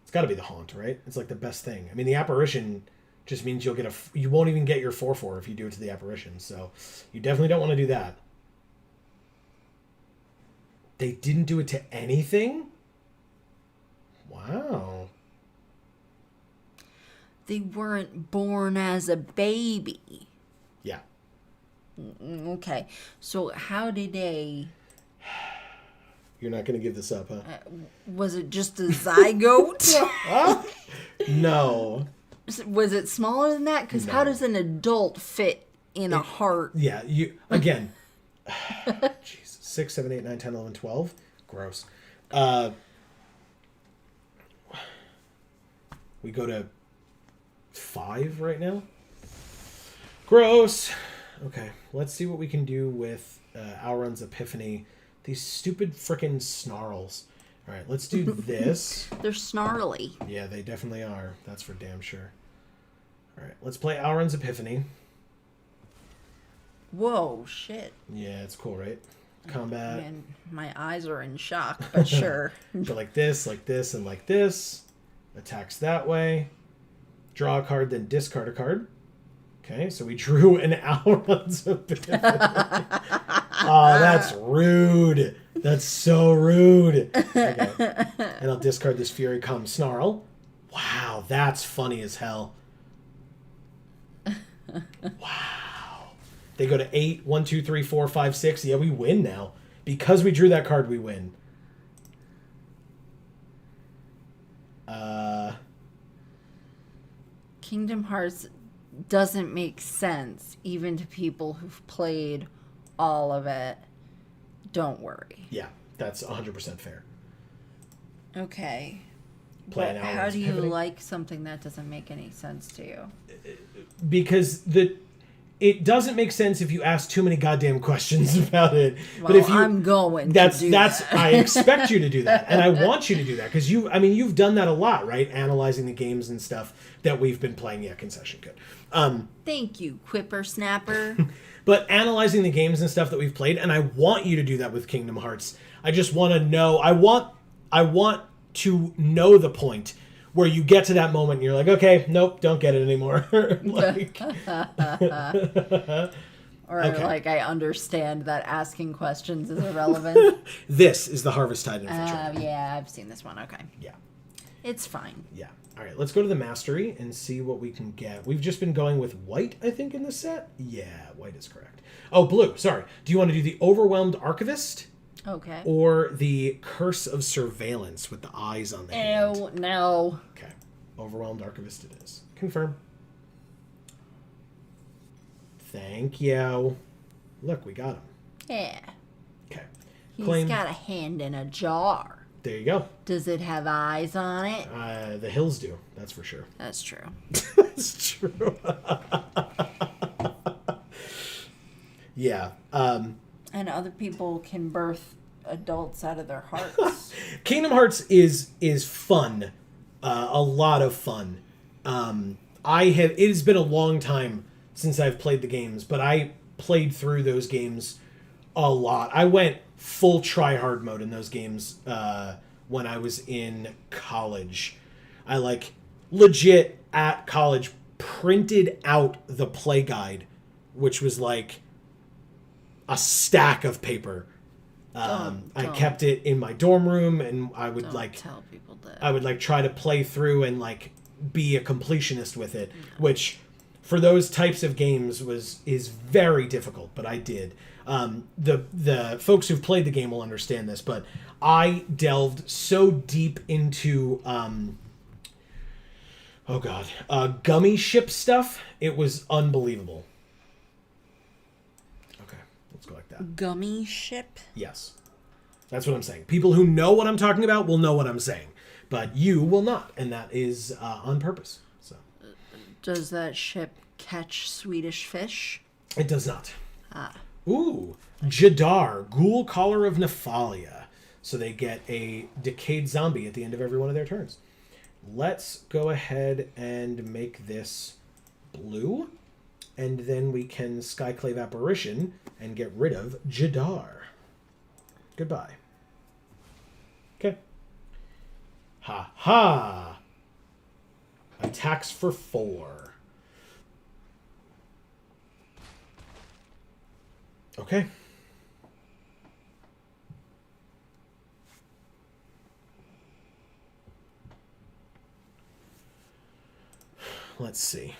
It's got to be the haunt, right? It's like the best thing. I mean, the apparition just means you won't even get your 4/4 if you do it to the apparition. So you definitely don't want to do that. They didn't do it to anything? Wow. They weren't born as a baby. Yeah. Okay. So how did they... You're not going to give this up, huh? Was it just a zygote? No. Was it smaller than that? Because how does an adult fit in a heart? Yeah, again. Jesus. 6, 7, 8, 9, 10, 11, 12. Gross. We go to 5 right now. Gross. Okay, let's see what we can do with Auron's Epiphany. These stupid frickin' snarls. All right, let's do this. They're snarly. Yeah, they definitely are. That's for damn sure. All right, let's play Auron's Epiphany. Whoa, shit. Yeah, it's cool, right? Combat. Man, my eyes are in shock, but sure. So like this, and like this. Attacks that way. Draw a card, then discard a card. Okay, so we drew an Auron's Epiphany. Oh, that's rude. That's so rude. Okay. And I'll discard this Fury Come Snarl. Wow, that's funny as hell. Wow. They go to 8. 1, 2, 3, 4, 5, 6. Yeah, we win now. Because we drew that card, we win. Kingdom Hearts doesn't make sense, even to people who've played all of it. Don't worry. Yeah, that's 100% fair. Okay. Play But an hour how is do you pivoting. like something that doesn't make any sense to you? Because it doesn't make sense if you ask too many goddamn questions about it. Well, but if you, I'm going that's to do that's that. I expect you to do that, and I want you to do that because you've done that a lot, right? Analyzing the games and stuff that we've been playing. Yeah, concession good. Thank you, Quipper Snapper. But analyzing the games and stuff that we've played, and I want you to do that with Kingdom Hearts. I just want to know. I want to know the point where you get to that moment and you're like, okay, nope, don't get it anymore. Like, Or Okay. like I understand that asking questions is irrelevant. this is the Harvest Tide Infiltrator. Yeah, I've seen this one. Okay. Yeah. It's fine. Yeah. All right, let's go to the Mastery and see what we can get. We've just been going with white, I think, in this set. Yeah, white is correct. Oh, blue. Sorry. Do you want to do the Overwhelmed Archivist Okay. or the Curse of Surveillance with the eyes on the hand? Ew, no. Okay. Overwhelmed Archivist it is. Confirm. Thank you. Look, we got him. Yeah. Okay. He's Claim. got a hand in a jar. There you go. Does it have eyes on it? The hills do. That's for sure. That's true. That's true. Yeah. And other people can birth adults out of their hearts. Kingdom Hearts is fun. A lot of fun. It has been a long time since I've played the games, but I played through those games a lot. I went full try-hard mode in those games when I was in college. I legit at college printed out the play guide, which was like a stack of paper. I kept it in my dorm room, and I would Don't tell people that. I would try to play through and be a completionist with it, which for those types of games is very difficult, but I did. The folks who've played the game will understand this, but I delved so deep into gummy ship stuff. It was unbelievable. Okay, let's go like that. Gummy ship? Yes. That's what I'm saying. People who know what I'm talking about will know what I'm saying, but you will not, and that is on purpose. So Does that ship catch Swedish fish? it does not. Ah. Ooh, Jadar, Ghoul Collar of Nephalia. So they get a decayed zombie at the end of every one of their turns. Let's go ahead and make this blue, and then we can Skyclave Apparition and get rid of Jadar. Goodbye. Okay. Ha ha. Attacks for 4. Okay. Let's see.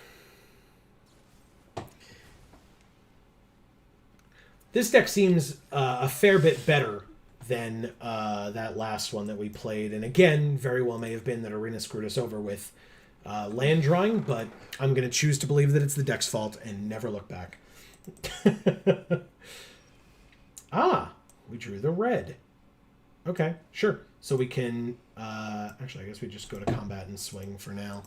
This deck seems a fair bit better than that last one that we played. And again, very well may have been that Arena screwed us over with land drawing, but I'm going to choose to believe that it's the deck's fault and never look back. We drew the red. Okay, sure. So we can... actually, I guess we just go to combat and swing for now.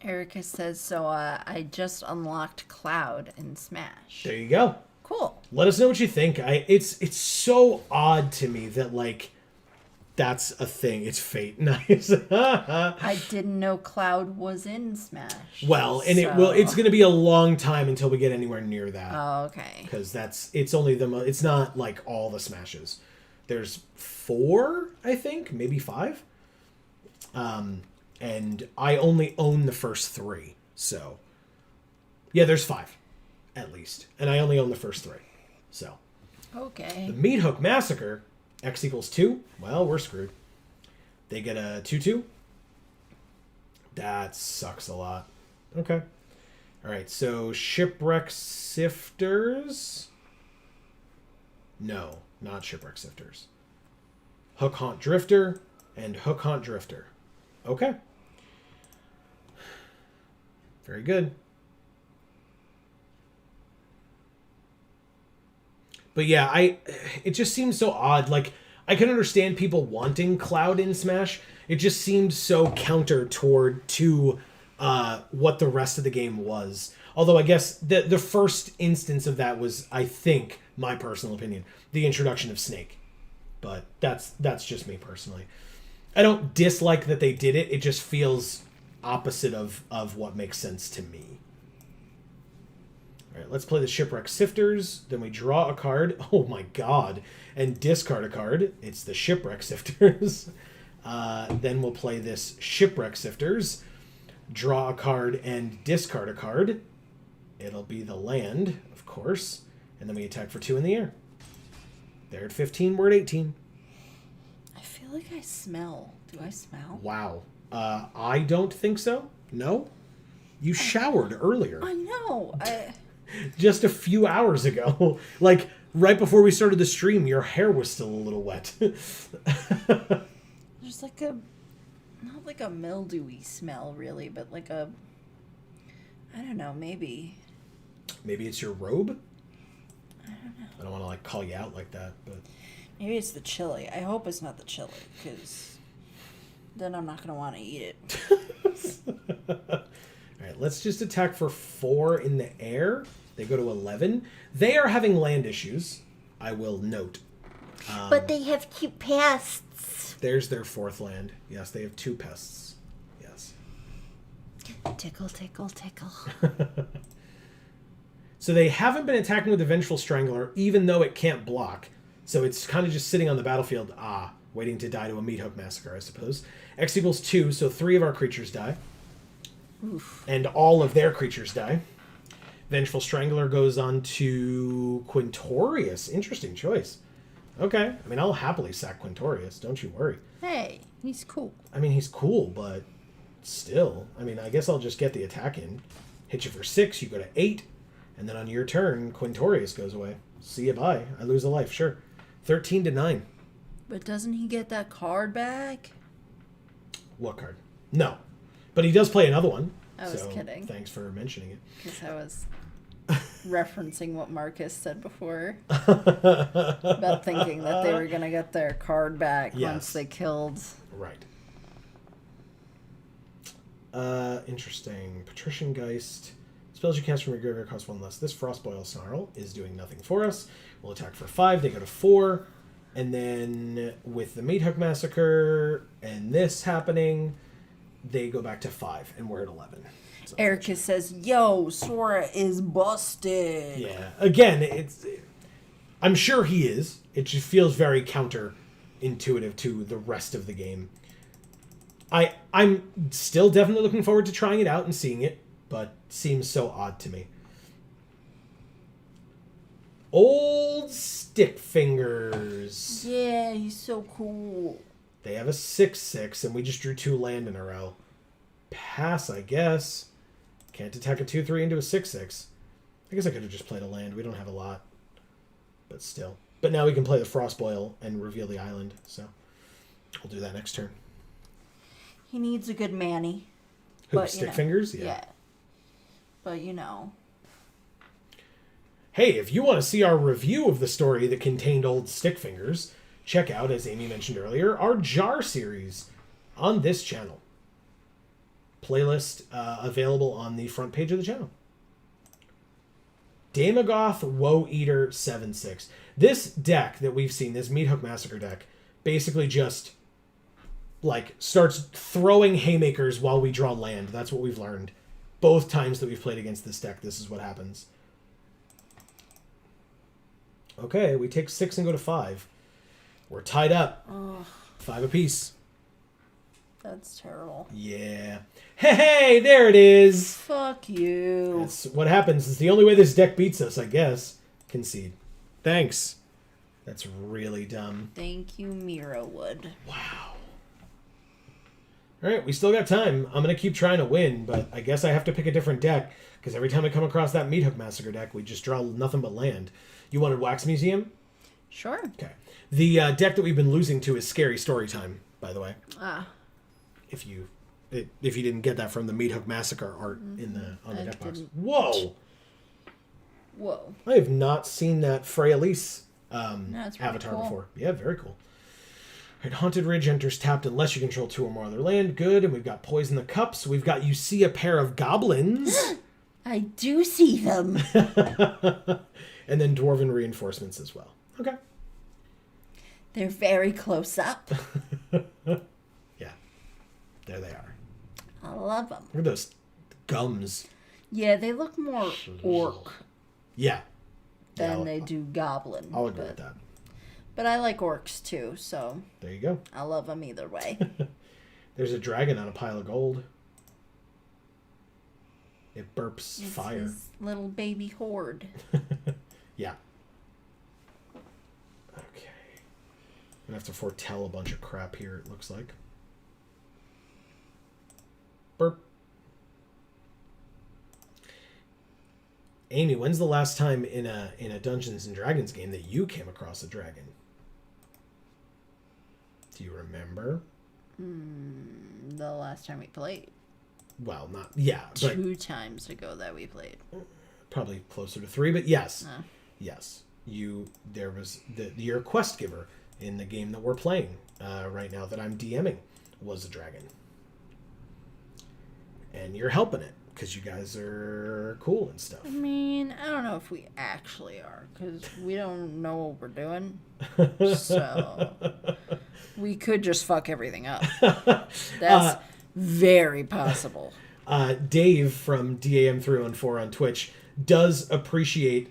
Erica says, so I just unlocked Cloud in Smash. There you go. Cool. Let us know what you think. It's so odd to me that that's a thing. It's fate. Nice. I didn't know Cloud was in Smash. Well, and it's going to be a long time until we get anywhere near that. Oh, okay. Because it's only it's not like all the Smashes. There's 4, I think, maybe 5. And I only own the first 3. So, yeah, there's 5, at least. And I only own the first 3. So, Okay. the Meat Hook Massacre, X equals 2. Well, we're screwed. They get a 2/2. That sucks a lot. Okay. All right, so Shipwreck Sifters. No, not Shipwreck Sifters. Hook Haunt Drifter and Hook Haunt Drifter. Okay. Very good. But yeah, it just seems so odd. Like, I can understand people wanting Cloud in Smash. It just seemed so counter to what the rest of the game was. Although I guess the first instance of that was, I think, my personal opinion, the introduction of Snake. But that's just me personally. I don't dislike that they did it. It just feels opposite of what makes sense to me. All right, let's play the Shipwreck Sifters. Then we draw a card. Oh my god. And discard a card. It's the Shipwreck Sifters. Then we'll play this Shipwreck Sifters. Draw a card and discard a card. It'll be the land, of course. And then we attack for 2 in the air. They're at 15, we're at 18. I feel like I smell. Do I smell? Wow. I don't think so. No? You showered earlier. I know. Just a few hours ago. Like, right before we started the stream, your hair was still a little wet. There's like not like a mildewy smell, really, but like I don't know, maybe. Maybe it's your robe? I don't know. I don't want to, like, call you out like that, but... Maybe it's the chili. I hope it's not the chili, because then I'm not going to want to eat it. Alright, let's just attack for 4 in the air. They go to 11. They are having land issues, I will note. But they have 2 pests. There's their 4th land. Yes, they have 2 pests. Yes. Tickle, tickle, tickle. So they haven't been attacking with the Vengeful Strangler, even though it can't block. So it's kind of just sitting on the battlefield, waiting to die to a Meat Hook Massacre, I suppose. X equals 2, so 3 of our creatures die. Oof. And all of their creatures die. Vengeful Strangler goes on to Quintorius. Interesting choice. Okay. I mean, I'll happily sack Quintorius, don't you worry. Hey, he's cool. I mean, he's cool, but still. I mean, I guess I'll just get the attack in. Hit you for 6, you go to 8. And then on your turn, Quintorius goes away. See you, bye. I lose a life, sure. 13 to 9. But doesn't he get that card back? What card? No. But he does play another one. I was kidding. Thanks for mentioning it. Because I was referencing what Marcus said before. About thinking that they were going to get their card back once they killed. Right. Interesting. Patrician Geist. Spells you cast from your graveyard cost 1 less. This Frostboil Snarl is doing nothing for us. We'll attack for 5. They go to 4. And then with the Meat Hook Massacre and this happening, they go back to 5. And we're at 11. So Erica says, yo, Sora is busted. yeah. Again, I'm sure he is. It just feels very counterintuitive to the rest of the game. I'm still definitely looking forward to trying it out and seeing it, but seems so odd to me. Old Stick Fingers. Yeah, he's so cool. They have a 6/6, and we just drew 2 land in a row. Pass, I guess. Can't attack a 2/3 into a 6/6. I guess I could have just played a land. We don't have a lot. But still. But now we can play the Frostboil and reveal the island, so we'll do that next turn. He needs a good Manny. Who, But, Stick Fingers? Yeah. But, you know. Hey, if you want to see our review of the story that contained Old Stick Fingers, check out, as Amy mentioned earlier, our Jar series on this channel. Playlist available on the front page of the channel. Damagoth Woe Eater 7/6. This deck that we've seen, this Meat Hook Massacre deck, basically just starts throwing haymakers while we draw land. That's what we've learned. Both times that we've played against this deck, this is what happens. Okay, we take 6 and go to 5. We're tied up. Ugh. 5 apiece. That's terrible. Yeah. Hey, there it is. Fuck you. That's what happens. It's the only way this deck beats us, I guess. Concede. Thanks. That's really dumb. Thank you, Mira Wood. Wow. All right, we still got time. I'm going to keep trying to win, but I guess I have to pick a different deck because every time I come across that Meat Hook Massacre deck, we just draw nothing but land. You wanted Wax Museum? Sure. Okay. The deck that we've been losing to is Scary Storytime, by the way. Ah. If you didn't get that from the Meat Hook Massacre art on the deck box. didn't. Whoa! Whoa. I have not seen that Freya-Elise That's pretty avatar cool. before. Yeah, very cool. All right, Haunted Ridge enters tapped unless you control 2 or more other land. Good. And we've got Poison the Cups. We've got You See a Pair of Goblins. I do see them. And then Dwarven Reinforcements as well. Okay. They're very close up. Yeah. There they are. I love them. Look at those gums. Yeah, they look more orc Yeah. than they do goblin. I'll agree with that. But I like orcs too, so There you go. I love them either way. There's a dragon on a pile of gold. It burps It's fire. his little baby horde. Yeah. Okay. I'm gonna have to foretell a bunch of crap here, it looks like. Burp. Amy, when's the last time in a Dungeons and Dragons game that you came across a dragon? Do you remember? The last time we played. Well, not yeah, but 2 times ago that we played. probably closer to 3. But yes, Uh. yes, there was your quest giver in the game that we're playing right now that I'm DMing was a dragon, and you're helping it because you guys are cool and stuff. I mean, I don't know if we actually are, because we don't know what we're doing. So, we could just fuck everything up. That's very possible. Dave from DAM314 on Twitch does appreciate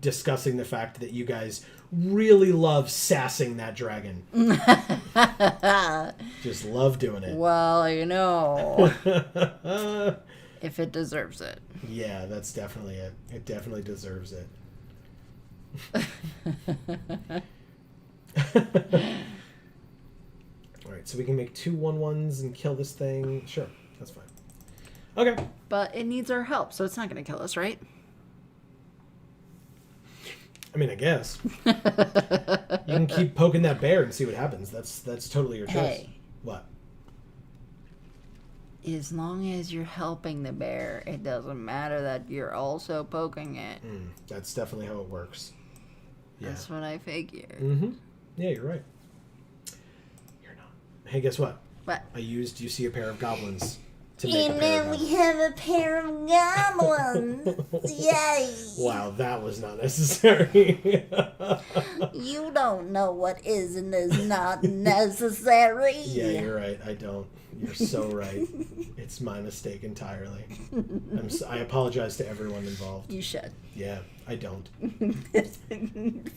discussing the fact that you guys really love sassing that dragon. Just love doing it. Well, you know, if it deserves it. Yeah, that's definitely it. It definitely deserves it. Alright, so we can make 2 1/1s and kill this thing. Sure, that's fine. Okay. But it needs our help, so it's not going to kill us, right? I mean, I guess. You can keep poking that bear and see what happens. That's totally your choice. Hey. What? As long as you're helping the bear, it doesn't matter that you're also poking it. That's definitely how it works. Yeah. That's what I figured. Mm-hmm. Yeah, you're right. You're not. Hey, guess what? What? I used You See a Pair of Goblins to make a pair of goblins. have a pair of goblins. Yay! Wow, that was not necessary. You don't know what is and is not necessary. Yeah, you're right. I don't. You're so right. It's my mistake entirely. I apologize to everyone involved. You should. Yeah, I don't.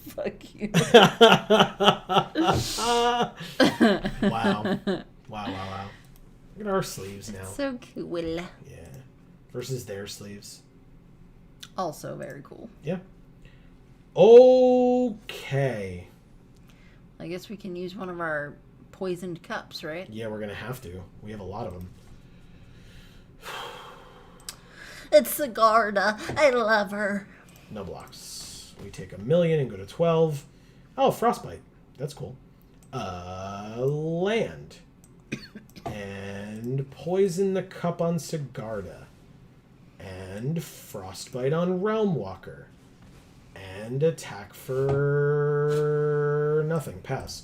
Fuck you. Wow. Wow. Look at our sleeves now. So cool. Yeah. Versus their sleeves. Also very cool. Yeah. Okay. I guess we can use one of our poisoned cups, right? Yeah, we're going to have to. We have a lot of them. It's Sigarda. I love her. No blocks. We take 1,000,000 and go to 12. Oh, Frostbite. That's cool. Land. And Poison the Cup on Sigarda. And Frostbite on Realm Walker. And attack for nothing. Pass.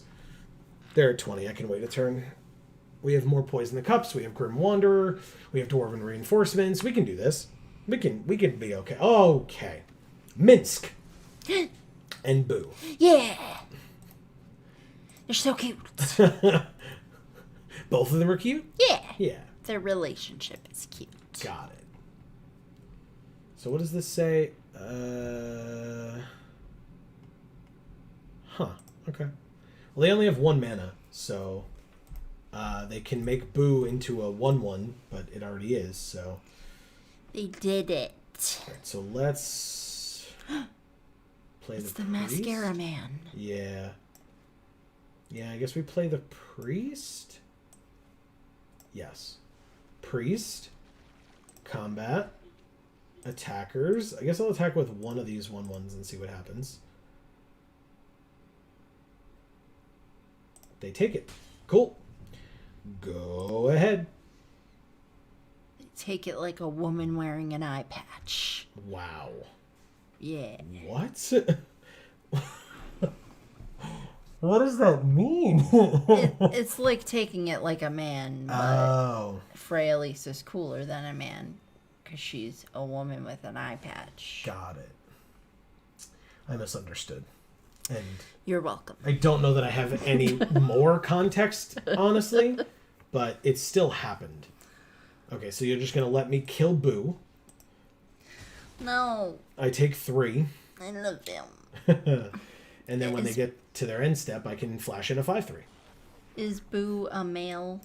They're at 20. I can wait a turn. We have more Poison the Cups. We have Grim Wanderer. We have Dwarven Reinforcements. We can do this. We can be okay. Okay. Minsk. And Boo. Yeah. They're so cute. Both of them are cute? Yeah. Yeah. Their relationship is cute. Got it. So what does this say? Okay. Well, they only have 1 mana, so they can make Boo into a 1/1, but it already is, so... They did it. Alright, so let's play It's the priest. Mascara Man. Yeah. Yeah, I guess we play the priest? Yes. Priest. Combat. Attackers. I guess I'll attack with one of these 1/1s and see what happens. They take it. Cool. Go ahead. Take it like a woman wearing an eye patch. Wow. Yeah. What? What does that mean? It's like taking it like a man, but Freyalise is cooler than a man because she's a woman with an eye patch. Got it. I misunderstood. And you're welcome. I don't know that I have any more context, honestly, but it still happened. Okay, so you're just going to let me kill Boo. No. I take 3. I love them. And then when they get to their end step, I can flash in a 5/3. Is Boo a male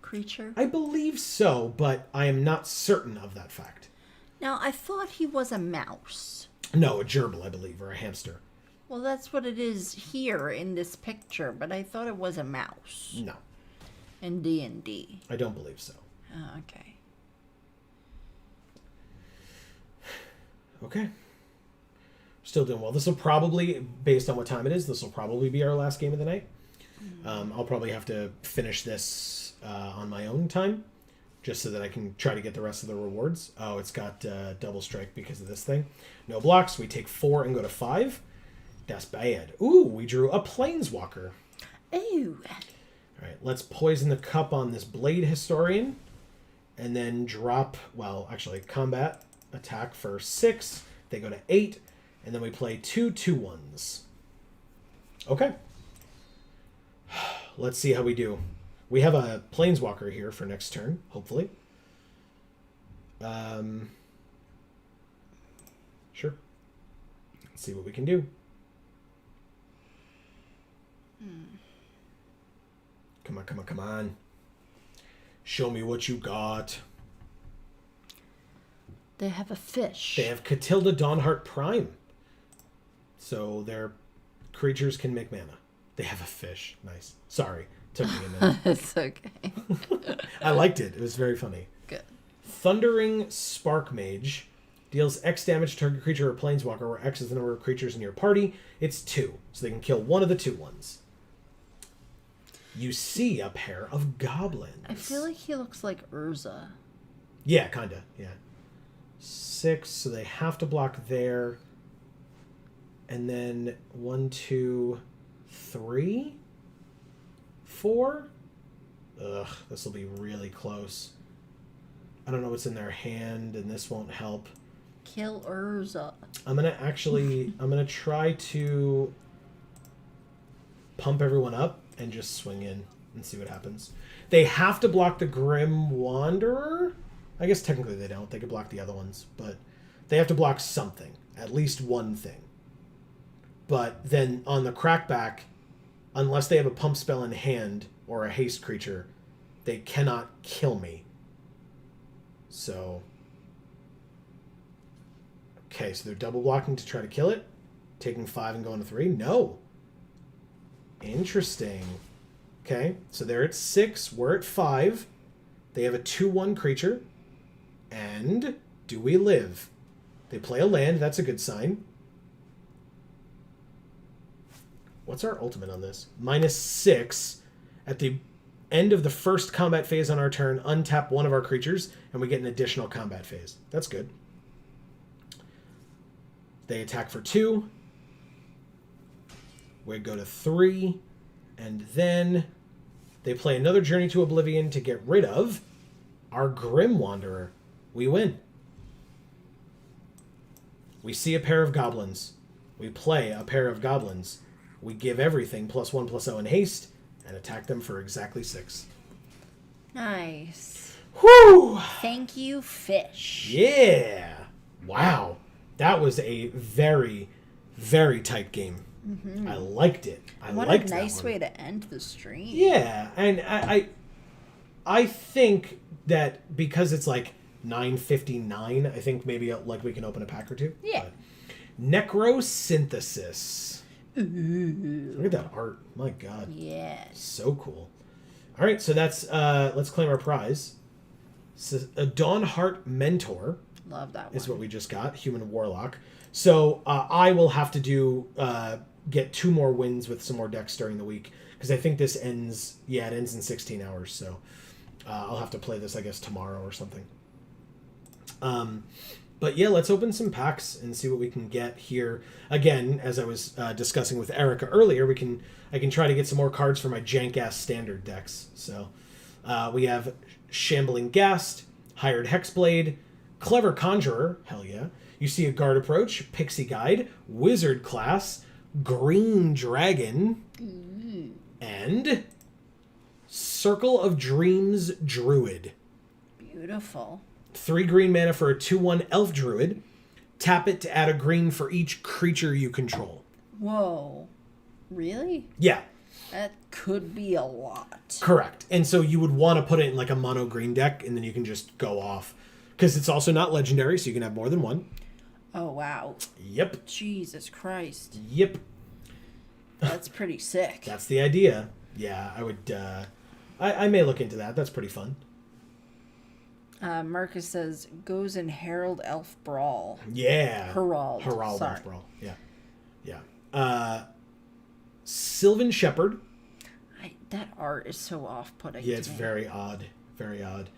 creature? I believe so, but I am not certain of that fact. Now, I thought he was a mouse. No, a gerbil, I believe, or a hamster. Well, that's what it is here in this picture, but I thought it was a mouse. No. In D&D. I don't believe so. Oh, okay. Okay. Still doing well. This will probably, based on what time it is, this will probably be our last game of the night. I'll probably have to finish this on my own time, just so that I can try to get the rest of the rewards. Oh, it's got double strike because of this thing. No blocks. We take 4 and go to 5. That's bad. Ooh, we drew a Planeswalker. Ooh. All right, let's poison the cup on this Blade Historian, and then drop, well, actually, combat, attack for 6. They go to 8, and then we play 2 2/1s. Okay. Let's see how we do. We have a Planeswalker here for next turn, hopefully. Sure. Let's see what we can do. Come on, come on, come on. Show me what you got. They have a fish. They have Catilda Dawnheart Prime. So their creatures can make mana. They have a fish. Nice. Sorry. Took me a minute. It's okay. I liked it. It was very funny. Good. Thundering Spark Mage deals X damage to target creature or planeswalker, where X is the number of creatures in your party. It's 2. So they can kill one of the 2/1s. You see a pair of goblins. I feel like he looks like Urza. Yeah, kinda. Yeah. 6, so they have to block there. And then 1, 2, 3, 4. Ugh, this will be really close. I don't know what's in their hand, and this won't help. Kill Urza. I'm gonna try to pump everyone up and just swing in and see what happens. They have to block the Grim Wanderer. I guess technically they don't. They could block the other ones, but they have to block something, at least one thing. But then on the crackback, unless they have a pump spell in hand or a haste creature, they cannot kill me. So, okay, so they're double blocking to try to kill it, taking 5 and going to 3. No. Interesting. Okay, so they're at 6. We're at 5. They have a 2/1 creature. And do we live? They play a land. That's a good sign. What's our ultimate on this? -6. At the end of the first combat phase on our turn, untap one of our creatures, and we get an additional combat phase. That's good. They attack for 2. We go to 3. And then they play another Journey to Oblivion to get rid of our Grim Wanderer. We win. We see a pair of goblins. We play a pair of goblins. We give everything +1/+0 in haste and attack them for exactly 6. Nice. Whew! Thank you, fish. Yeah! Wow. That was a very, very tight game. Mm-hmm. I liked it. What a nice way to end the stream. Yeah, and I think that because it's like 9:59, I think maybe like we can open a pack or two. Yeah. But Necrosynthesis. Ooh. Look at that art. My God. Yes. So cool. All right, so that's let's claim our prize. So a Dawnheart Mentor Love that one. is what we just got. Human Warlock. So I will have to do get 2 more wins with some more decks during the week because I think this ends. Yeah, it ends in 16 hours. So I'll have to play this, I guess, tomorrow or something. But yeah, let's open some packs and see what we can get here. Again, as I was discussing with Erica earlier, I can try to get some more cards for my jank-ass standard decks. So we have Shambling Ghast, Hired Hexblade, Clever Conjurer, hell yeah. You see a Guard Approach, Pixie Guide, Wizard Class, Green Dragon, and Circle of Dreams Druid. Beautiful. 3 green mana for a 2/1 Elf Druid. Tap it to add a green for each creature you control. Whoa. Really? Yeah, That could be a lot. correct. And so you would want to put it in like a mono green deck, and then you can just go off. Because it's also not legendary, so you can have more than one. Oh, wow. Yep. Jesus Christ. Yep. That's pretty sick. That's the idea. Yeah, I would... I may look into that. That's pretty fun. Marcus says, goes in Herald Elf Brawl. Yeah. Herald. Herald Sorry. Elf Brawl. Yeah. Yeah. Sylvan Shepherd. That art is so off-putting. Yeah, to it's me. very odd. Very odd.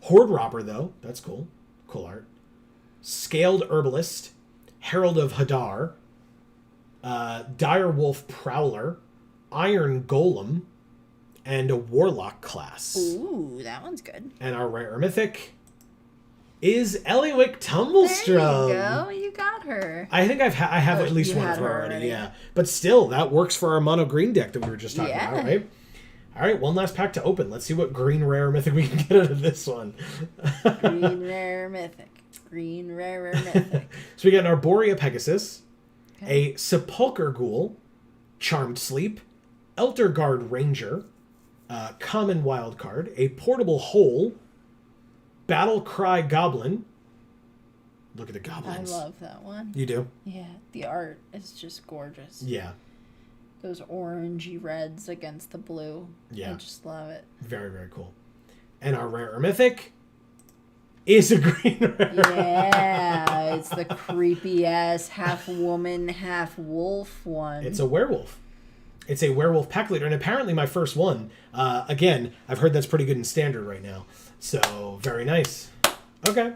Horde Robber, though. That's cool. Cool art. Scaled Herbalist. Herald of Hadar. Dire Wolf Prowler. Iron Golem. And a Warlock class. Ooh, that one's good. And our rare mythic is Eliwick Tumblestrom. There you go. You got her. I think I have Oh, at least you one had of her her already, already. yeah. But still, that works for our mono green deck that we were just talking Yeah. about, right? All right, one last pack to open. Let's see what green rare mythic we can get out of this one. Green rare mythic. Green rare mythic. So we got an Arborea Pegasus, Okay. a Sepulchre Ghoul, Charmed Sleep, Elder Guard Ranger, Common Wild Card, a Portable Hole, Battle Cry Goblin. Look at the I goblins. love that one. You do? Yeah, the art is just gorgeous. Yeah. Those orangey reds against the blue. Yeah. I just love it. Very, very cool. And our rare or mythic is a green rare. Yeah, it's the creepy ass half woman, half wolf one. It's a werewolf. It's a werewolf pack leader, and apparently my first one. Again, I've heard that's pretty good in standard right now. So, very nice. Okay.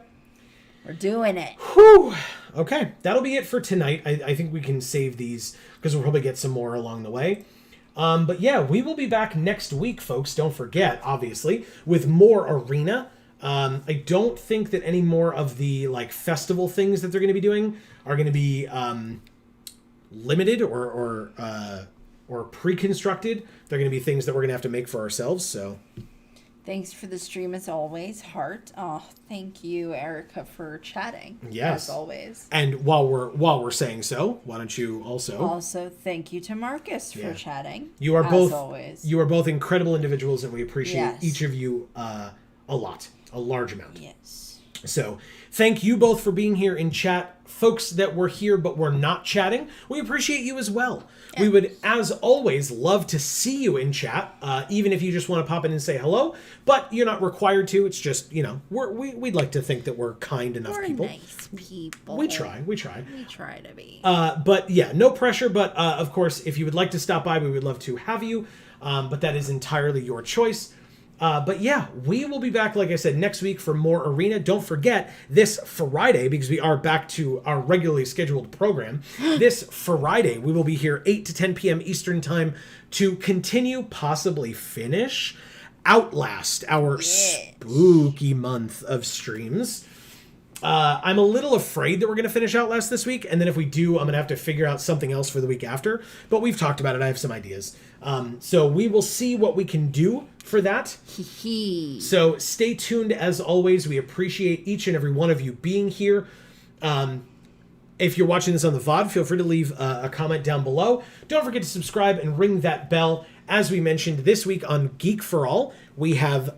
We're doing it. Whew. Okay, that'll be it for tonight. I think we can save these because we'll probably get some more along the way. But yeah, we will be back next week, folks. Don't forget, obviously, with more Arena. I don't think that any more of the like festival things that they're going to be doing are going to be limited or pre-constructed. They're going to be things that we're going to have to make for ourselves. So Thanks for the stream as always, Heart. Oh, thank you, Erica, for chatting. Yes. As always. and while we're saying so, why don't you also? Also, thank you to Marcus Yeah. for chatting. You are as both always. you are both incredible individuals, and we appreciate Yes. each of you a lot, a large amount. Yes. So thank you both for being here in chat. Folks that were here but were not chatting, we appreciate you as well. Yeah. We would, as always, love to see you in chat, even if you just want to pop in and say hello. But you're not required to. It's just, we'd like to think that we're kind enough We're people. nice people. We try. We try to be. But yeah, no pressure. But of course, if you would like to stop by, we would love to have you. But that is entirely your choice. But yeah, we will be back, like I said, next week for more Arena. Don't forget, this Friday, because we are back to our regularly scheduled program, this Friday, we will be here 8 to 10 p.m. Eastern Time to continue, possibly finish, Outlast, our spooky month of streams. I'm a little afraid that we're going to finish Outlast this week, and then if we do, I'm going to have to figure out something else for the week after. But we've talked about it. I have some ideas. So we will see what we can do for that. So stay tuned as always. We appreciate each and every one of you being here. If you're watching this on the VOD, feel free to leave a comment down below. Don't forget to subscribe and ring that bell. As we mentioned, this week on Geek for All, we have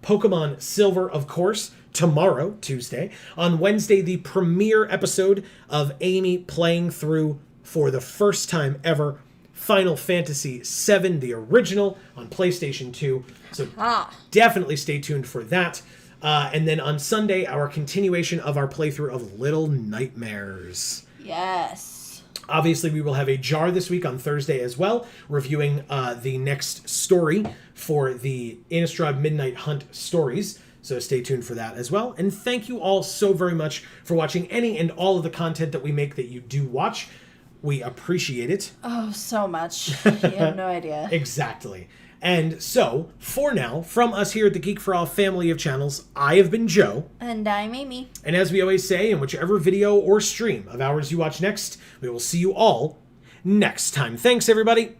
Pokemon Silver, of course, tomorrow, Tuesday. On Wednesday, the premiere episode of Amy playing through, for the first time ever, Final Fantasy VII, the original, on PlayStation 2. So definitely stay tuned for that. And then on Sunday, our continuation of our playthrough of Little Nightmares. Yes. Obviously, we will have a jar this week on Thursday as well, reviewing the next story for the Innistrad Midnight Hunt stories. So stay tuned for that as well. And thank you all so very much for watching any and all of the content that we make that you do watch. We appreciate it. Oh, so much. You have no idea. Exactly. And so, for now, from us here at the Geek for All family of channels, I have been Joe. And I'm Amy. And as we always say, in whichever video or stream of ours you watch next, we will see you all next time. Thanks, everybody.